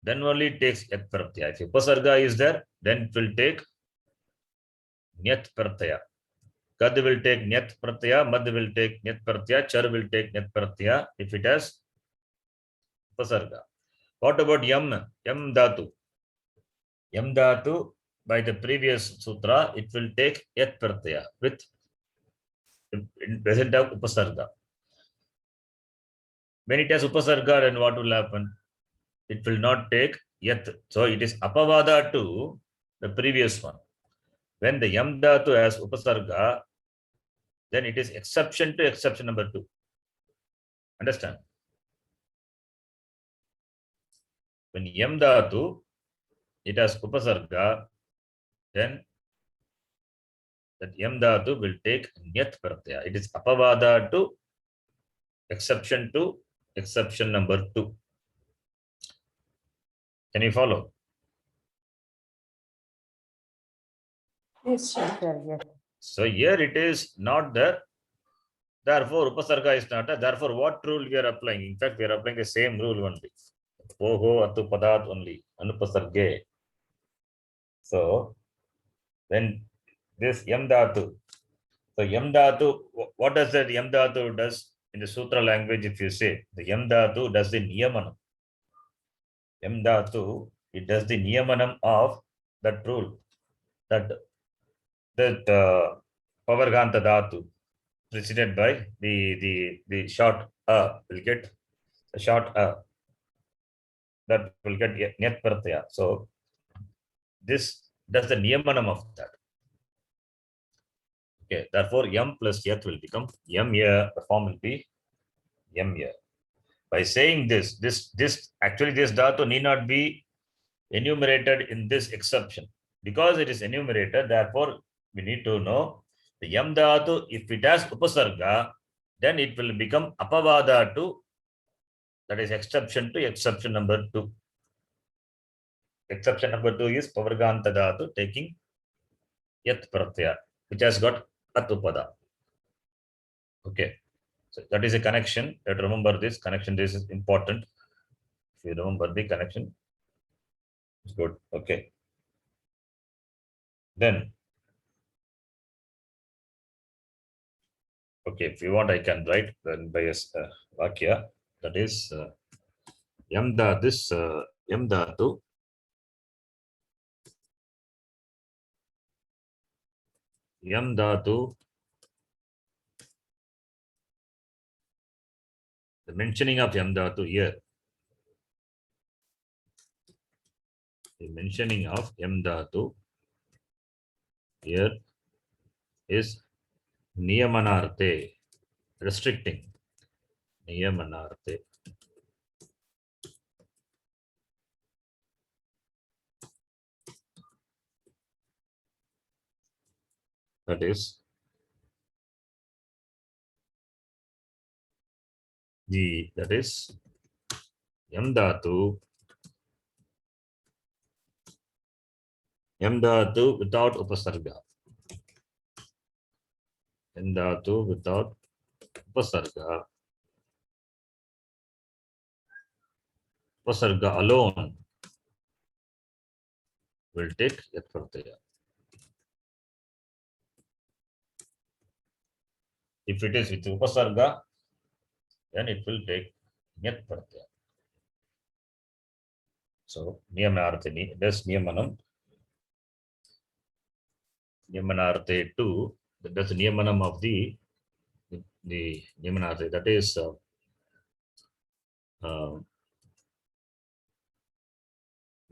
then only it takes Yat pratyaya. If Upasarga is there, then it will take Nyat pratyaya. Kad will take Nyat pratyaya, Mad will take Nyat pratyaya, Char will take Nyat pratyaya if it has Upasarga. What about Yam? Yam dhatu. Yam dhatu, by the previous sutra, it will take Yat pratyaya with it doesn't have Upasarga. When it has Upasarga, then what will happen? It will not take Yat. So it is Apavada to the previous one. When the Yam dhatu has Upasarga, then it is exception to exception number 2. Understand? When Yam dhatu, it has Upasarga, then that Yam dhatu will take Nyat pratyaya. It is Apavada to exception number 2. Can you follow? Yes, sir. Yes. So here it is not there. Therefore, Upasarga is not there. Therefore, what rule we are applying? In fact, we are applying the same rule only. Poho atu padat only. Anupasarge. So, when this Yam dhatu, so Yam dhatu, what does that Yam dhatu does in the Sutra language? If you say the Yam dhatu does the Niyamanam. Yam dhatu, it does the Niyamanam of that rule. That Pavarganta dhatu preceded by the short will get a short that will get Nyat pratyaya. So this does the Niyamanam of that. Okay, therefore Yam plus Yat will become Yam ya. The form will be Yam ya. By saying this actually this dhatu need not be enumerated in this exception. Because it is enumerated, therefore we need to know the Yam dhatu, if it has Upasarga, then it will become Apavada to, that is exception to exception number 2. Exception number 2 is Pavarganta dhatu taking Yat pratyaya, which has got Atupada. Okay, so that is a connection. You have to remember this connection. This is important. If you remember the connection, it's good. Okay. Then, okay, if you want, I can write then by a Vakya. That is Yam dhatu. Yam dhatu. The mentioning of Yam dhatu here. The mentioning of Yam dhatu here is Niyamanarte, restricting. Niyamanarte. That is Yam dhatu without Upasarga. Yam dhatu without Upasarga. Upasarga alone will take Yat pratyaya. If it is with upasarga, then it will take nyat pratyaya. So niyamanarthe, does niyamanam. Niyamanarthe 2, that's the niyamanam of the niyamanarthe. That is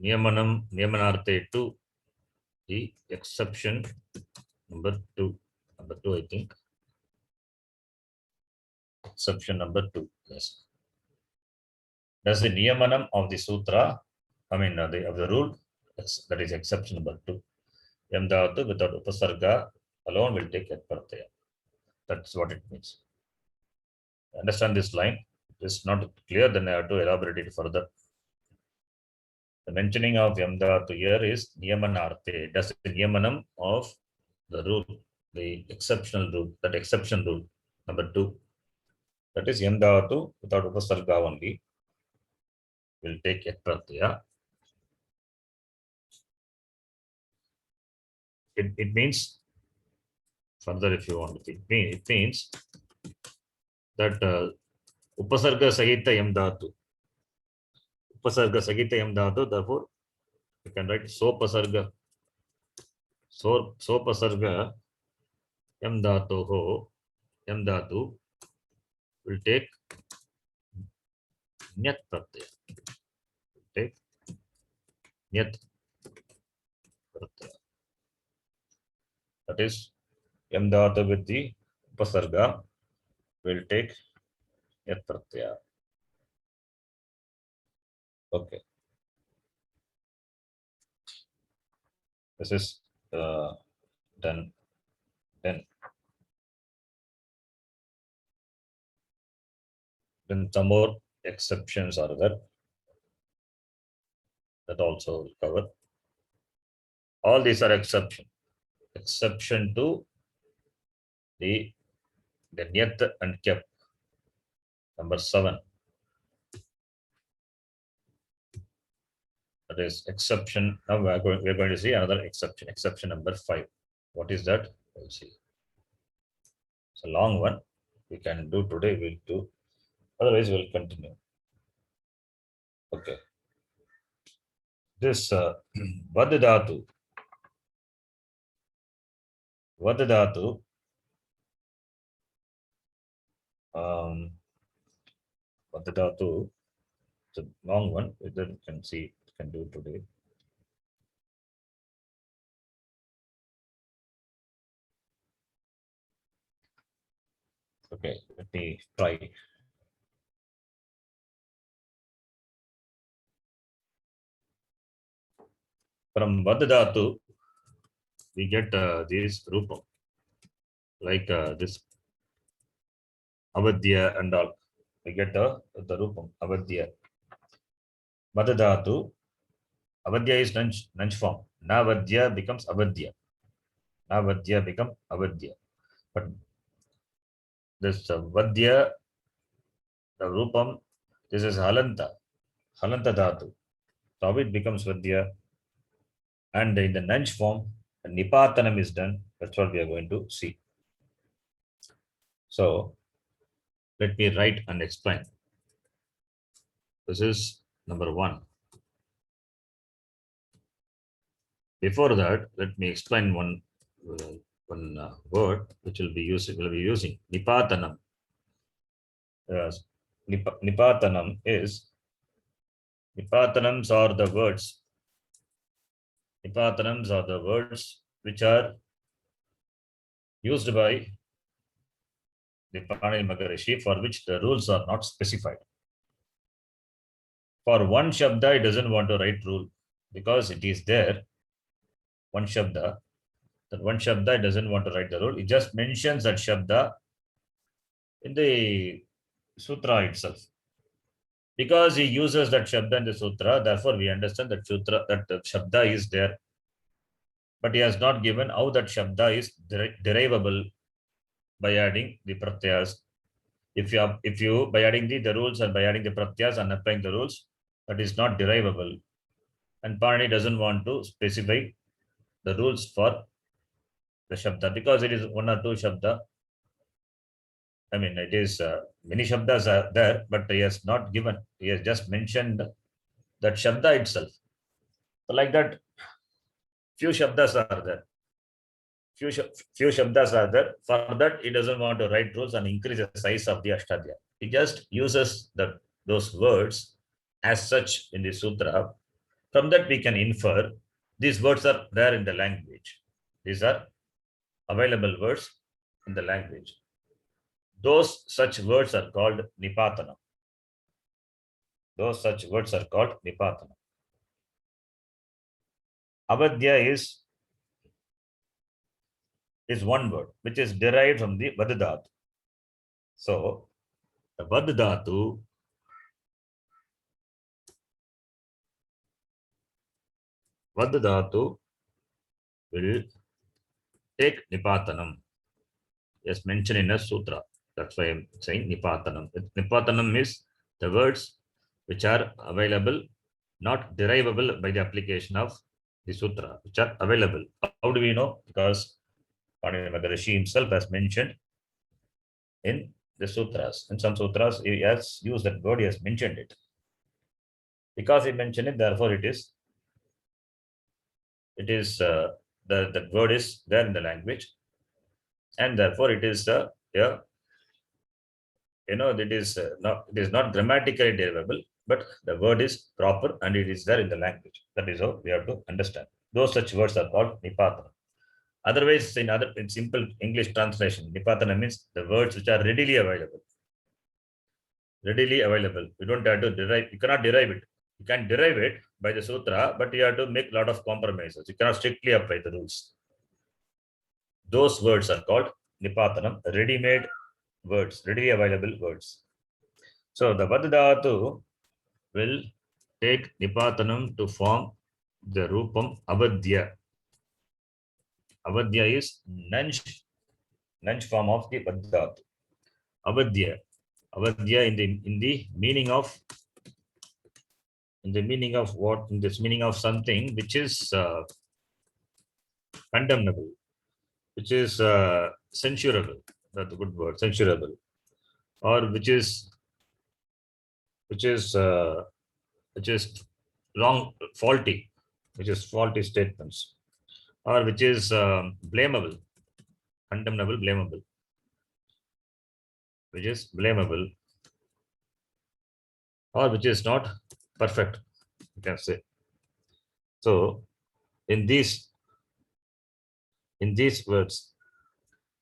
niyamanarthe 2, the exception number 2. Number 2, I think. Exception number 2. Yes. That's the niyamanam of the sutra. I mean, of the rule. Yes, that is exception number 2. Yam dhatu without upasarga alone will take yat pratyaya. That's what it means. Understand this line? It is not clear, then I have to elaborate it further. The mentioning of yam dhatu here is niyamanarthe. That's the niyamanam of the rule, the exceptional rule, that exception rule. Number 2. That is yam dhatu without upasarga only will take yat pratyaya. It means, further if you want to think, it means that upasarga sahita yam dhatu. Upasarga sahita yam dhatu, therefore you can write sopasarga. Sopasarga yam dhatu will take nyat pratyaya. Take nyat pratyaya. That is yam dhatu with the upasarga will take yat pratyaya. Okay. This is done. Then some more exceptions are there. That also will cover. All these are exception. Exception to the nyat and kyap. Number 7. That is exception. Now we are going to see another exception. Exception number 5. What is that? We'll see. It's a long one. We can do today. We'll do. Otherwise, we'll continue. Okay. This vadadatu. Vadadatu. Vadadatu. It's a long one. That you can see. Can do today. Okay, let me try. From vadadatu, we get this rupam, like this avadya and all. We get the rupam avadya. Vadadatu, avadya is nunch form. Navadya becomes avadya. Navadya becomes avadya. But this vadya, the rupam, this is halanta dhatu. So it becomes vadya. And in the nunch form, nipatanam is done. That's what we are going to see. So let me write and explain. This is number 1. Before that, let me explain one word which will be using nipatanam. Nipatanam is, nipatanams are the words. Nipatanams are the words which are used by the Panini Maharishi, for which the rules are not specified. For one shabda, it doesn't want to write rule because it is there. One shabda, that one shabda, it doesn't want to write the rule. It just mentions that shabda in the sutra itself. Because he uses that shabda in the sutra, therefore we understand that the shabda is there. But he has not given how that shabda is derivable by adding the pratyas. If you by adding the rules and by adding the pratyas and applying the rules, that is not derivable. And Panini doesn't want to specify the rules for the shabda because it is 1 or 2 shabda. I mean, it is many shabdas are there, but he has not given. He has just mentioned that shabda itself. So like that, few shabdas are there. Few shabdas are there. For that, he doesn't want to write rules and increase the size of the Ashtadhya. He just uses those words as such in the sutra. From that, we can infer these words are there in the language. These are available words in the language. Those such words are called nipatana. Those such words are called nipatana. Avadya is one word which is derived from the vad dhatu. So the vad dhatu will take nipatanam as mentioned in a sutra. That's why I'm saying nipatanam. Nipatanam is the words which are available, not derivable by the application of the sutra, which are available. How do we know? Because Rishi himself has mentioned in the sutras. In some sutras, he has used that word, he has mentioned it. Because he mentioned it, therefore it is the word is there in the language, and therefore it is it is not grammatically derivable, but the word is proper and it is there in the language. That is how we have to understand. Those such words are called nipatana. Otherwise, in simple English translation, nipatana means the words which are readily available. Readily available. You don't have to derive. You cannot derive it. You can derive it by the sutra, but you have to make a lot of compromises. You cannot strictly apply the rules. Those words are called nipatanam, ready-made words, readily available words. So the vad dhatu will take nipatanam to form the rupam avadya. Avadya is nanch form of the vad dhatu. Avadya in the meaning of what? In this meaning of something which is condemnable, which is censurable. That's a good word, censurable, or which is wrong, faulty, which is faulty statements, or which is blamable, condemnable, blamable, which is blamable, or which is not perfect, you can say. So in these words,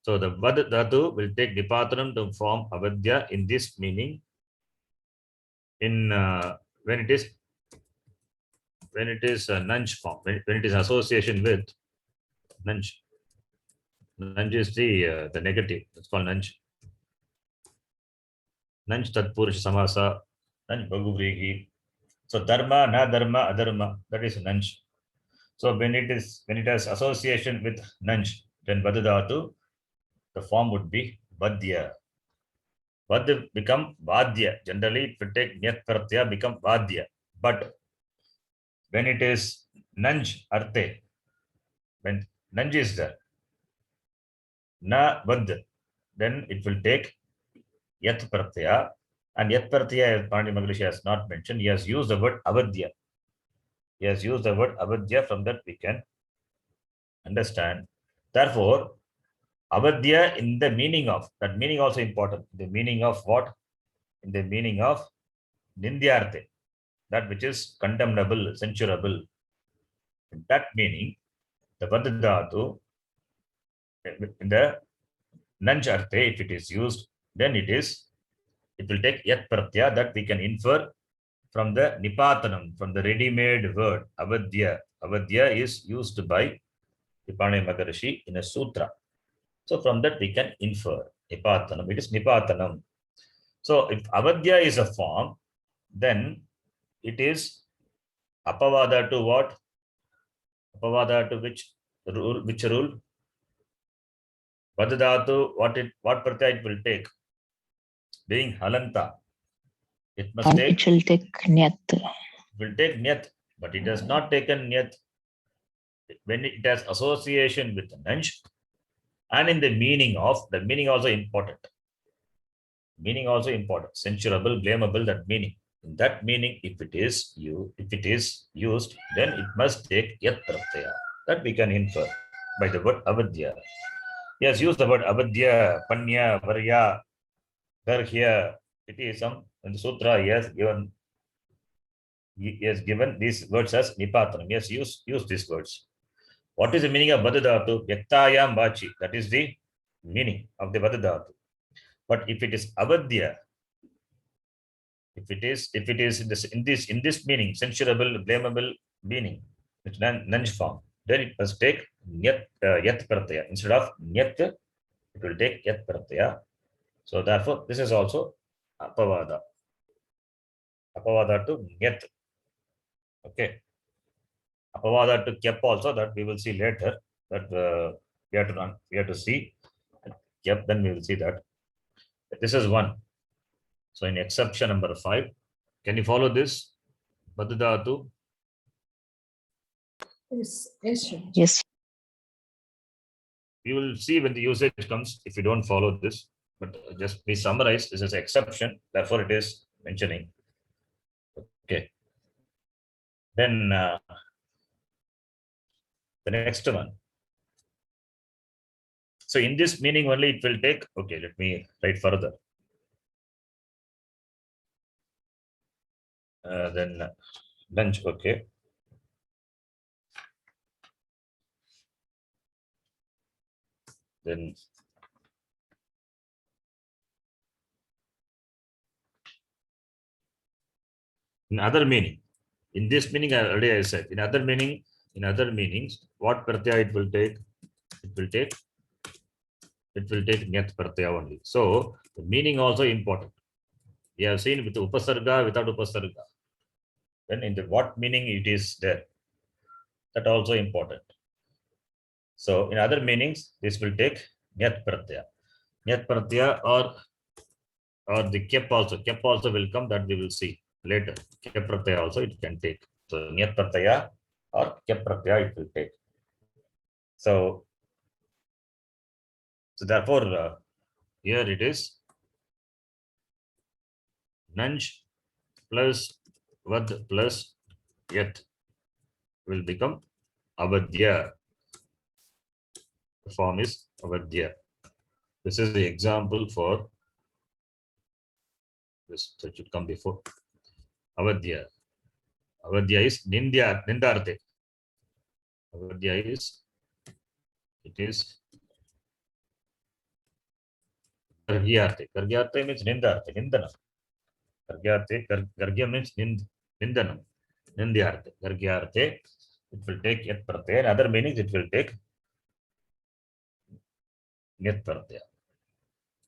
so the vad dhatu will take nipatanam to form avadya in this meaning. In when it is nunch form, when it is association with nunch. Nunch is the negative. It's called nunch. Nunch tatpurusha samasa, nunch bhaguvrihi. So dharma, na dharma, adharma, that is nunch. So when it has association with nunch, then vad dhatu, the form would be vadya. Vad become vadya. Generally, if you take nyat pratyaya, become vadya. But when it is nunch arte, when nunch is there, na vad, then it will take yat pratyaya, and yat pratyaya, Pandya Maharishi has not mentioned. He has used the word avadya. He has used the word avadya. From that we can understand. Therefore, avadya in the meaning of, that meaning also important. The meaning of what? In the meaning of nindyarte, that which is condemnable, censurable. In that meaning, the vad dhatu in the nunch arte, if it is used, then it will take yat pratyaya, that we can infer from the nipatanam, from the ready-made word avadya. Avadya is used by Pandya Maharishi in a sutra. So from that we can infer nipatanam. It is nipatanam. So if avadya is a form, then it is apavada to what? Apavada to which rule? Which rule? Vad dhatu, what pratyaya it will take? Being halanta, it must take. It will take nyat. It will take nyat, but it has not taken nyat when it has association with nunch, and in the meaning of, the meaning also important. Meaning also important. Censurable, blamable, that meaning. In that meaning, if it is used, then it must take yat pratyaya. That we can infer by the word avadya. He has used the word avadya, panya, varya, garhya. It is some in the sutra. He has given these words as nipatanam. He has used these words. What is the meaning of vadadhatu? Yaktayam bachi. That is the meaning of the vadadhatu. But if it is avadya, if it is in this meaning, censurable, blamable meaning, it's nanj form, then it must take yat pratyaya. Instead of nyat, it will take yat pratyaya. So therefore, this is also apavada. Apavada to nyat. Okay. Apavada to kyap also, that we will see later. That we have to see kyap, then we will see that. This is one. So in exception number 5, can you follow this? Vadadhatu. Yes, yes, Shravanji. Yes. We will see when the usage comes if you don't follow this. But just we summarize, this is an exception, therefore it is mentioning. Okay. Then the next one. So in this meaning only it will take, okay, let me write further. Then lunch, okay. Then in other meaning, in this meaning already I said, in other meanings, what pratyaya it will take? It will take nyat pratyaya only. So the meaning also important. We have seen with upasarga, without upasarga. Then in the what meaning it is there, that also important. So in other meanings, this will take nyat pratyaya. Nyat pratyaya or the kep also will come, that we will see later. Kep pratyaya also it can take. So nyat pratyaya or kep pratyaya it will take. So therefore here it is nanj plus vad plus yat will become avadya. The form is avadya. This is the example for this, that should come before. Avadya. Avadya is nindarte. Avadya is, it is gargyarte. Gargyarte means nindarte, nindana. Gargya means nindanam. Nindyarte. Gargyarte, it will take yat pratyaya. In other meanings, it will take nyat pratyaya.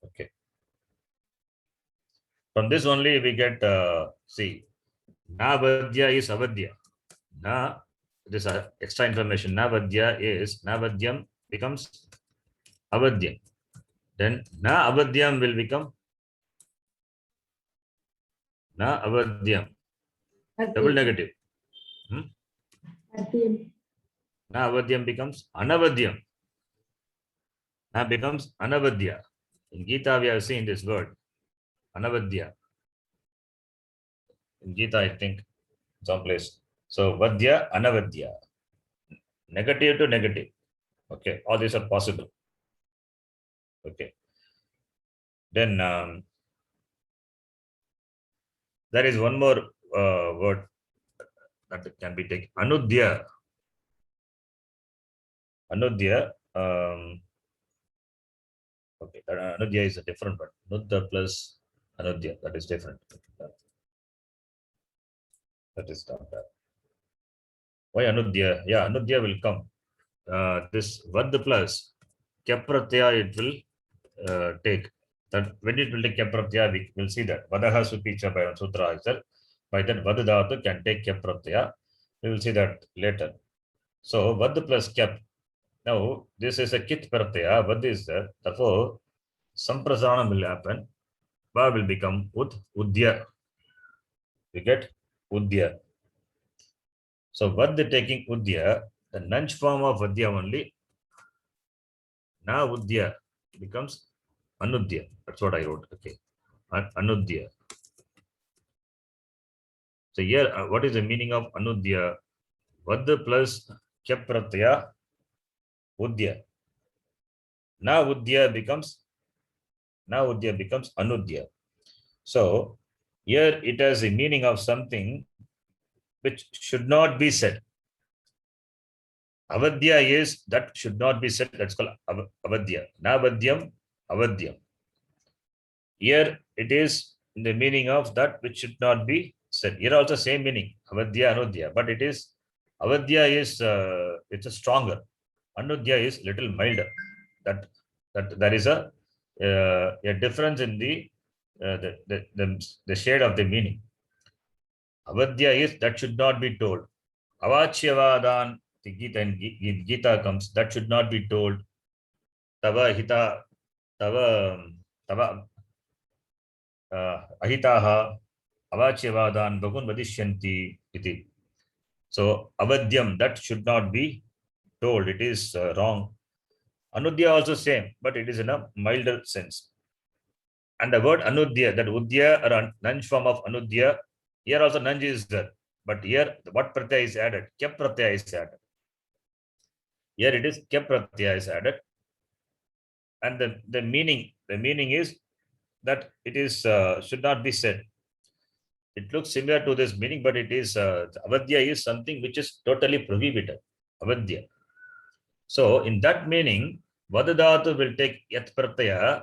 Okay. From this only we get, see, na vadya is avadya. Na, this extra information, na vadya is, na vadyam becomes avadyam. Then na avadyam will become na avadyam. Double negative. Na avadyam becomes anavadyam. Na becomes anavadya. In Gita, we have seen this word, anavadya. In Gita, I think, someplace. So, vadya, anavadya. Negative to negative. Okay, all these are possible. Okay. Then, there is one more word that can be taken. Anudya. Anudya. Okay, Anudya is a different word. Nudya plus Anudya, that is different. That is not that. Why Anudya? Yeah, Anudya will come. This Vad plus Kyapratyaya it will take. That when it will take Kyapratyaya, we will see that. Vadaha Supicha by Sutra is that. By that Vad Dhatu can take Kyapratyaya. We will see that later. So Vad plus Kyap. Now this is a Kit Pratyaya. Vad is there. Therefore, Samprasanam will happen. Va will become Udya. We get Udya. So Vad taking Udya, the Nanch form of Vadya only, Na Udya becomes Anudya. That's what I wrote. Okay. Anudya. So here, what is the meaning of Anudya? Vad plus Kyap pratyaya Udya. Now Udya becomes Anudya. So here it has a meaning of something which should not be said. Avadya is that should not be said. That's called avadya. Navadyam, avadyam. Here it is in the meaning of that which should not be said. Here also same meaning, avadya, anudya. But it is avadya is it's a stronger. Anudya is little milder. That there is a difference in the shade of the meaning. Avadya is that should not be told. Avachyavadan, the Gita comes, that should not be told. Tava hita, tava ahitaha, avachyavadan, bagun vadishyanti iti. So, avadyam, that should not be told. It is wrong. Anudya also same, but it is in a milder sense. And the word anudya, that udya or nanj form of anudya, here also nanj is there. But here, what pratyaya is added? Kyap pratyaya is added. Here it is Kyap pratyaya is added. And the meaning is that it is should not be said. It looks similar to this meaning, but it is avadya is something which is totally prohibited. Avadya. So in that meaning, vadadatu will take yat pratyaya.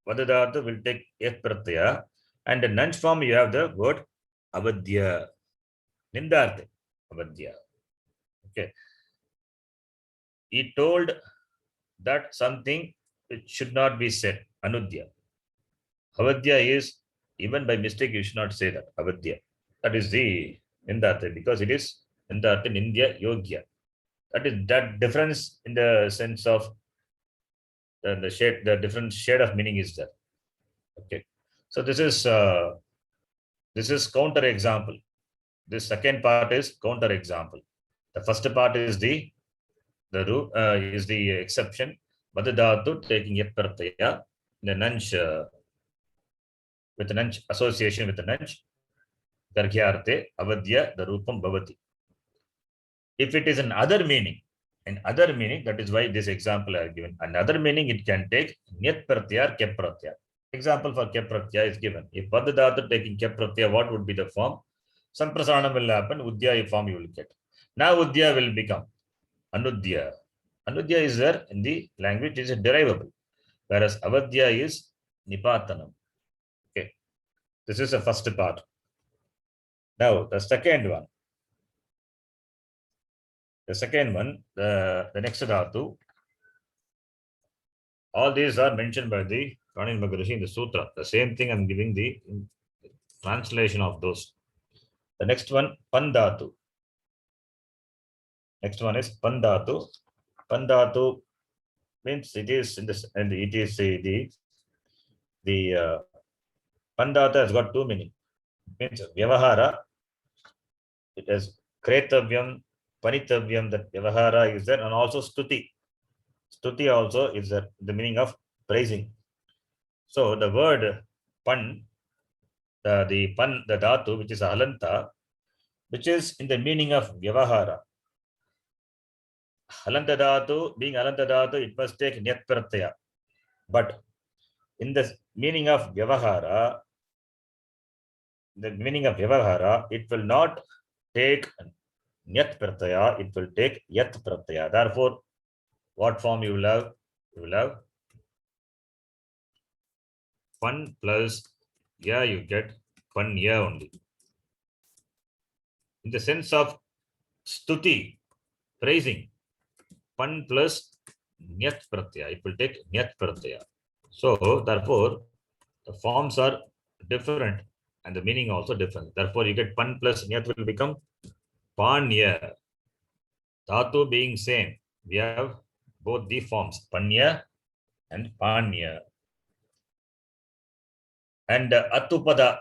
Vadadatu will take yat pratyaya. And the nanj form you have the word avadya. Nindarte. Avadya. Okay. He told that something which should not be said. Anudya. Avadya is, even by mistake, you should not say that. Avadya. That is the Nindarte, because it is Nindarte in India Yogya. That is that difference in the sense of the shade, the different shade of meaning is there. Okay. So this is counter example. This second part is counter example. The first part is the exception. Vadadatu taking yat pratyaya, the nanch with the nanch association with the nanch, gargyarte avadya the rupam bhavati. If it is another meaning, that is why this example I have given. Another meaning it can take nyat pratyaya, kep pratyaya. Example for kep pratyaya is given. If vadadatu taking kep pratyaya, what would be the form? Samprasanam will happen. Udya form you will get. Now udya will become anudya. Anudya is there in the language, is derivable, whereas avadya is nipatanam. Okay, this is the first part. Now the second one. The next dhatu. All these are mentioned by the Pranil Maharishi in the sutra. The same thing I'm giving the translation of those. The next one, pandhatu. Next one is pandhatu. Pandhatu means it is in this, and it is the pandhatu has got two meanings. It means vyavahara. It has kretavyam, panitavyam. That vyavahara is there, and also stuti. Stuti also is the meaning of praising. So the word pan, the dhatu, which is halanta, which is in the meaning of vyavahara. Halanta dhatu, being halanta dhatu, it must take nyat pratyaya. But in the meaning of vyavahara, it will not take nyat pratyaya, it will take yat pratyaya. Therefore, what form you will have? You will have pan plus ya, you get pan ya only. In the sense of stuti, praising, pan plus nyat pratyaya, it will take nyat pratyaya. So therefore, the forms are different and the meaning also different. Therefore, you get pan plus nyat will become panya. Dhatu being same, we have both the forms, panya and panya. And atupada,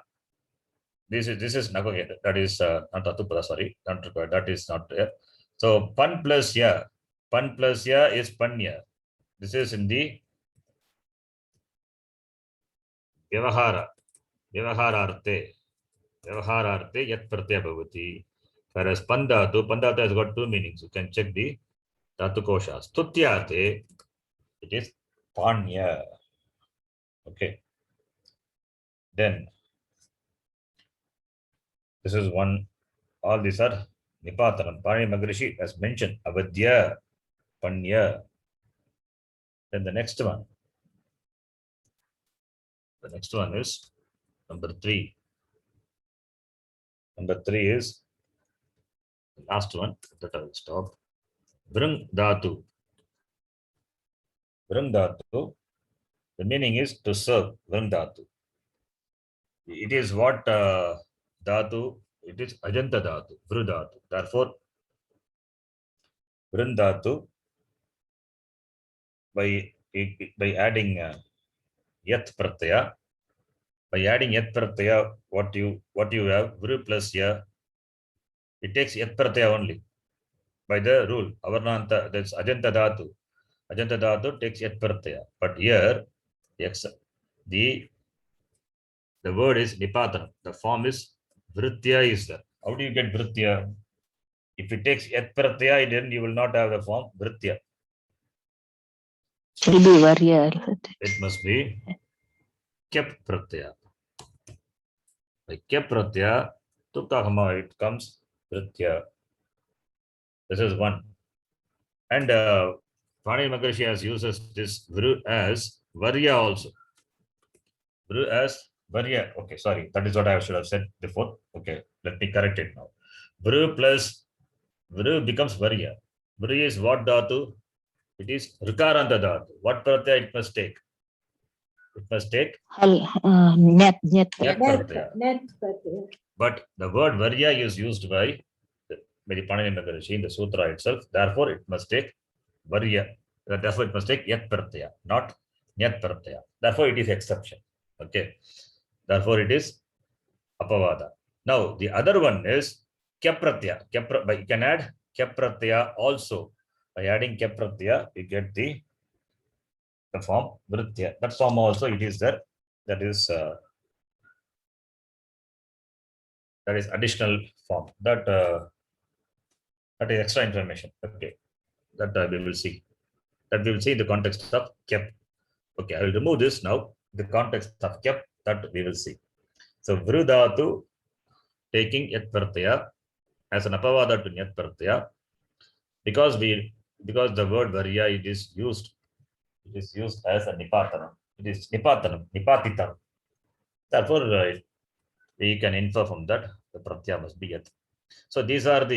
this is okay, that is not atupada, sorry, not required, that is not there. So pan plus ya is panya. This is in the Vyavahararte yat pratyaya bhavati. Whereas pandatu has got two meanings. You can check the Dhatu Kosha. Stutyate, it is Panya. Okay. Then this is one. All these are Nipatanam. Pani Magrishi has mentioned Avadya, Panya. Then the next one. The next one is number 3. Number 3 is the last one that I will stop. Vrung Dhatu. Vrung Dhatu. The meaning is to serve. Vrung Dhatu. It is what Dhatu. It is Ajanta Dhatu. Vru Dhatu. Therefore, Vrung Dhatu by adding Yat Pratyaya. By adding Yat Pratyaya, what you have, Vru plus Ya, it takes Yat Pratyaya only. By the rule, Avarnanta, that's Ajanta Dhatu. Ajanta Dhatu takes Yat Pratyaya. But here, the word is Nipatana. The form is Vritya is there. How do you get Vritya? If it takes Yat Pratyaya, then you will not have the form Vritya. It will be Varya. It must be Kyap Pratyaya. By Kyap Pratyaya, Tukkahama, it comes Vritya. This is one. And Pani Maharshi has uses this Vru as Varya also. Vru as Varya. Okay, sorry. That is what I should have said before. Okay, let me correct it now. Vru plus Vru becomes Varya. Vru is what Dhatu? It is Rikaranta Dhatu. What Pratyaya it must take? It must take Net. Yat Pratyaya. But the word Varya is used by the Pani Maharshi in the Sutra itself. Therefore, it must take Varya. Therefore, it must take Yat Pratyaya, not Nyat Pratyaya. Therefore, it is exception. Okay. Therefore, it is Apavada. Now, the other one is Kyapratya. You can add Kyapratya also. By adding Kyapratya, you get the form Vritya. That form also it is there. That is additional form. That is extra information. Okay. That we will see. That we will see in the context of Kyap. Okay, I will remove this now. The context of Kyap, that we will see. So Vrudhatu taking Yat Pratyaya as an Apavada to Nyat Pratyaya, because the word Varya it is used as a Nipatanam. It is Nipatitam. Therefore, we can infer from that the Pratyaya must be Yat. So these are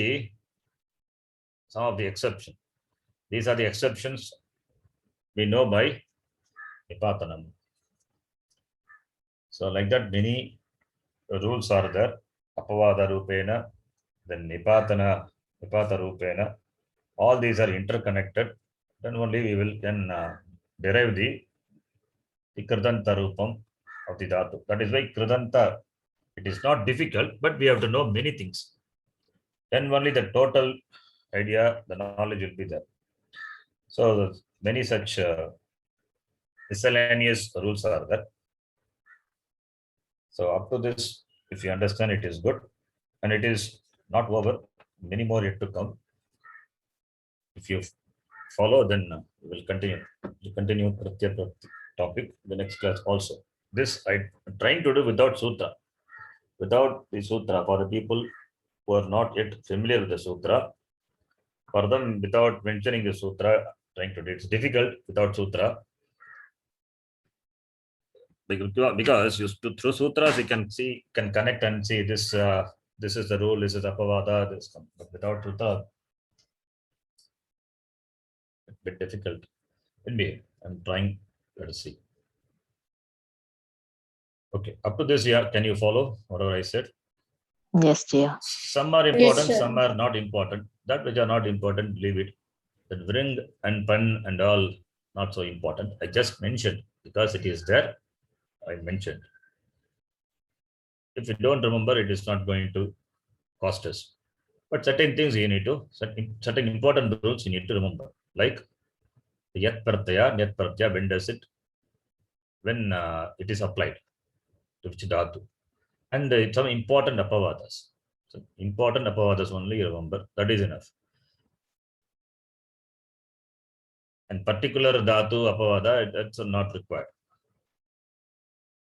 some of the exceptions. These are the exceptions we know by Nipatanam. So like that, many rules are there. Apavada Rupena, then Nipata Rupena. All these are interconnected. Then only we can derive the Kridanta Rupam of the Dhatu. That is why Kridanta, it is not difficult, but we have to know many things. Then only the total idea, the knowledge will be there. So many such miscellaneous rules are there. So up to this, if you understand, it is good. And it is not over. Many more yet to come. If you follow, then we will continue. We continue Pratyaya topic the next class also. This I'm trying to do without sutra. Without the sutra, for the people who are not yet familiar with the sutra, for them without mentioning the sutra, trying to do it's difficult without sutra. Because through sutras you can connect and see this is the rule, this is Apavada, this, but without sutra, a bit difficult. Anyway, I'm trying. Let us see. Okay, up to this, yeah, can you follow whatever I said? Yes, dear. Some are important, Yes, some are not important. That which are not important, leave it. That Vring and Pan and all not so important. I just mentioned because it is there. I mentioned. If you don't remember, it is not going to cost us. But certain things you need to, certain important rules you need to remember. Like Yat Pratyaya, Nyat Pratyaya, when does it, when it is applied. which dhatu. And some important apavadas. So important apavadas only you remember. That is enough. And particular dhatu apavada, that's not required.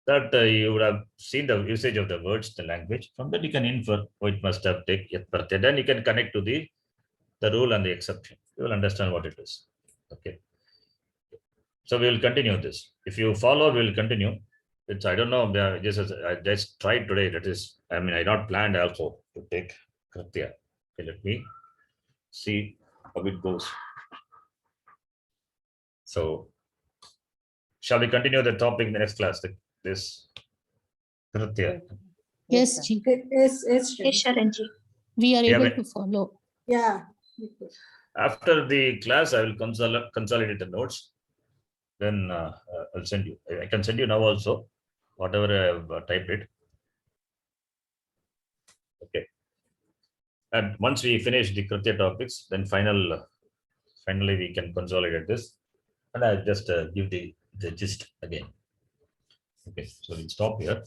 That you would have seen the usage of the words, the language. From that you can infer what it must have taken yat pratyaya. Then you can connect to the rule and the exception. You will understand what it is. Okay. So we will continue this. If you follow, we will continue. It's, I don't know, I just tried today. That is, I mean, I not planned also to take Kritya. Okay, let me see how it goes. So, shall we continue the topic in the next class? This Kritya. Yes, sir. Ji. Yes, Yes, Sharanji. We are Yeah, able but- to follow. yeah. After the class, I will consolidate the notes. Then I'll send you. I can send you now also, whatever I have typed it. Okay. And once we finish the Kritya topics, then finally we can consolidate this. And I'll just give the gist again. Okay, so we'll stop here.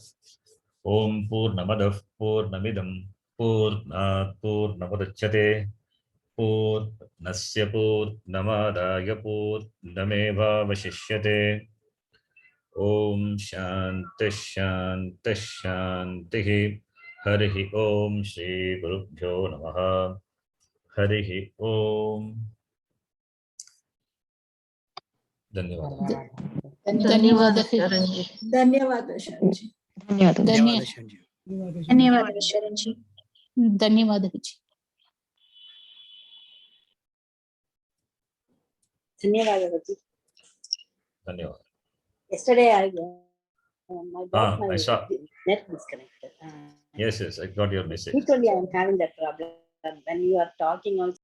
Om Purnamadav Purnamidam Purnat Purnamudachyate Purnasya Purnamadaya Purnameva Vashishyate. Om Shanti Shanti Shanti. Harihi Om Shri Gurubhyo Namaha. Harihi Om. Dhanyawad. Dhanyawad. Dhanyawad, Sharanji. Dhanyawad, Sharanji. Dhanyawad, Ji. Dhanyawad. Yesterday, my I saw. net disconnected. Yes, I got your message. Frequently, I am having that problem. When you are talking also,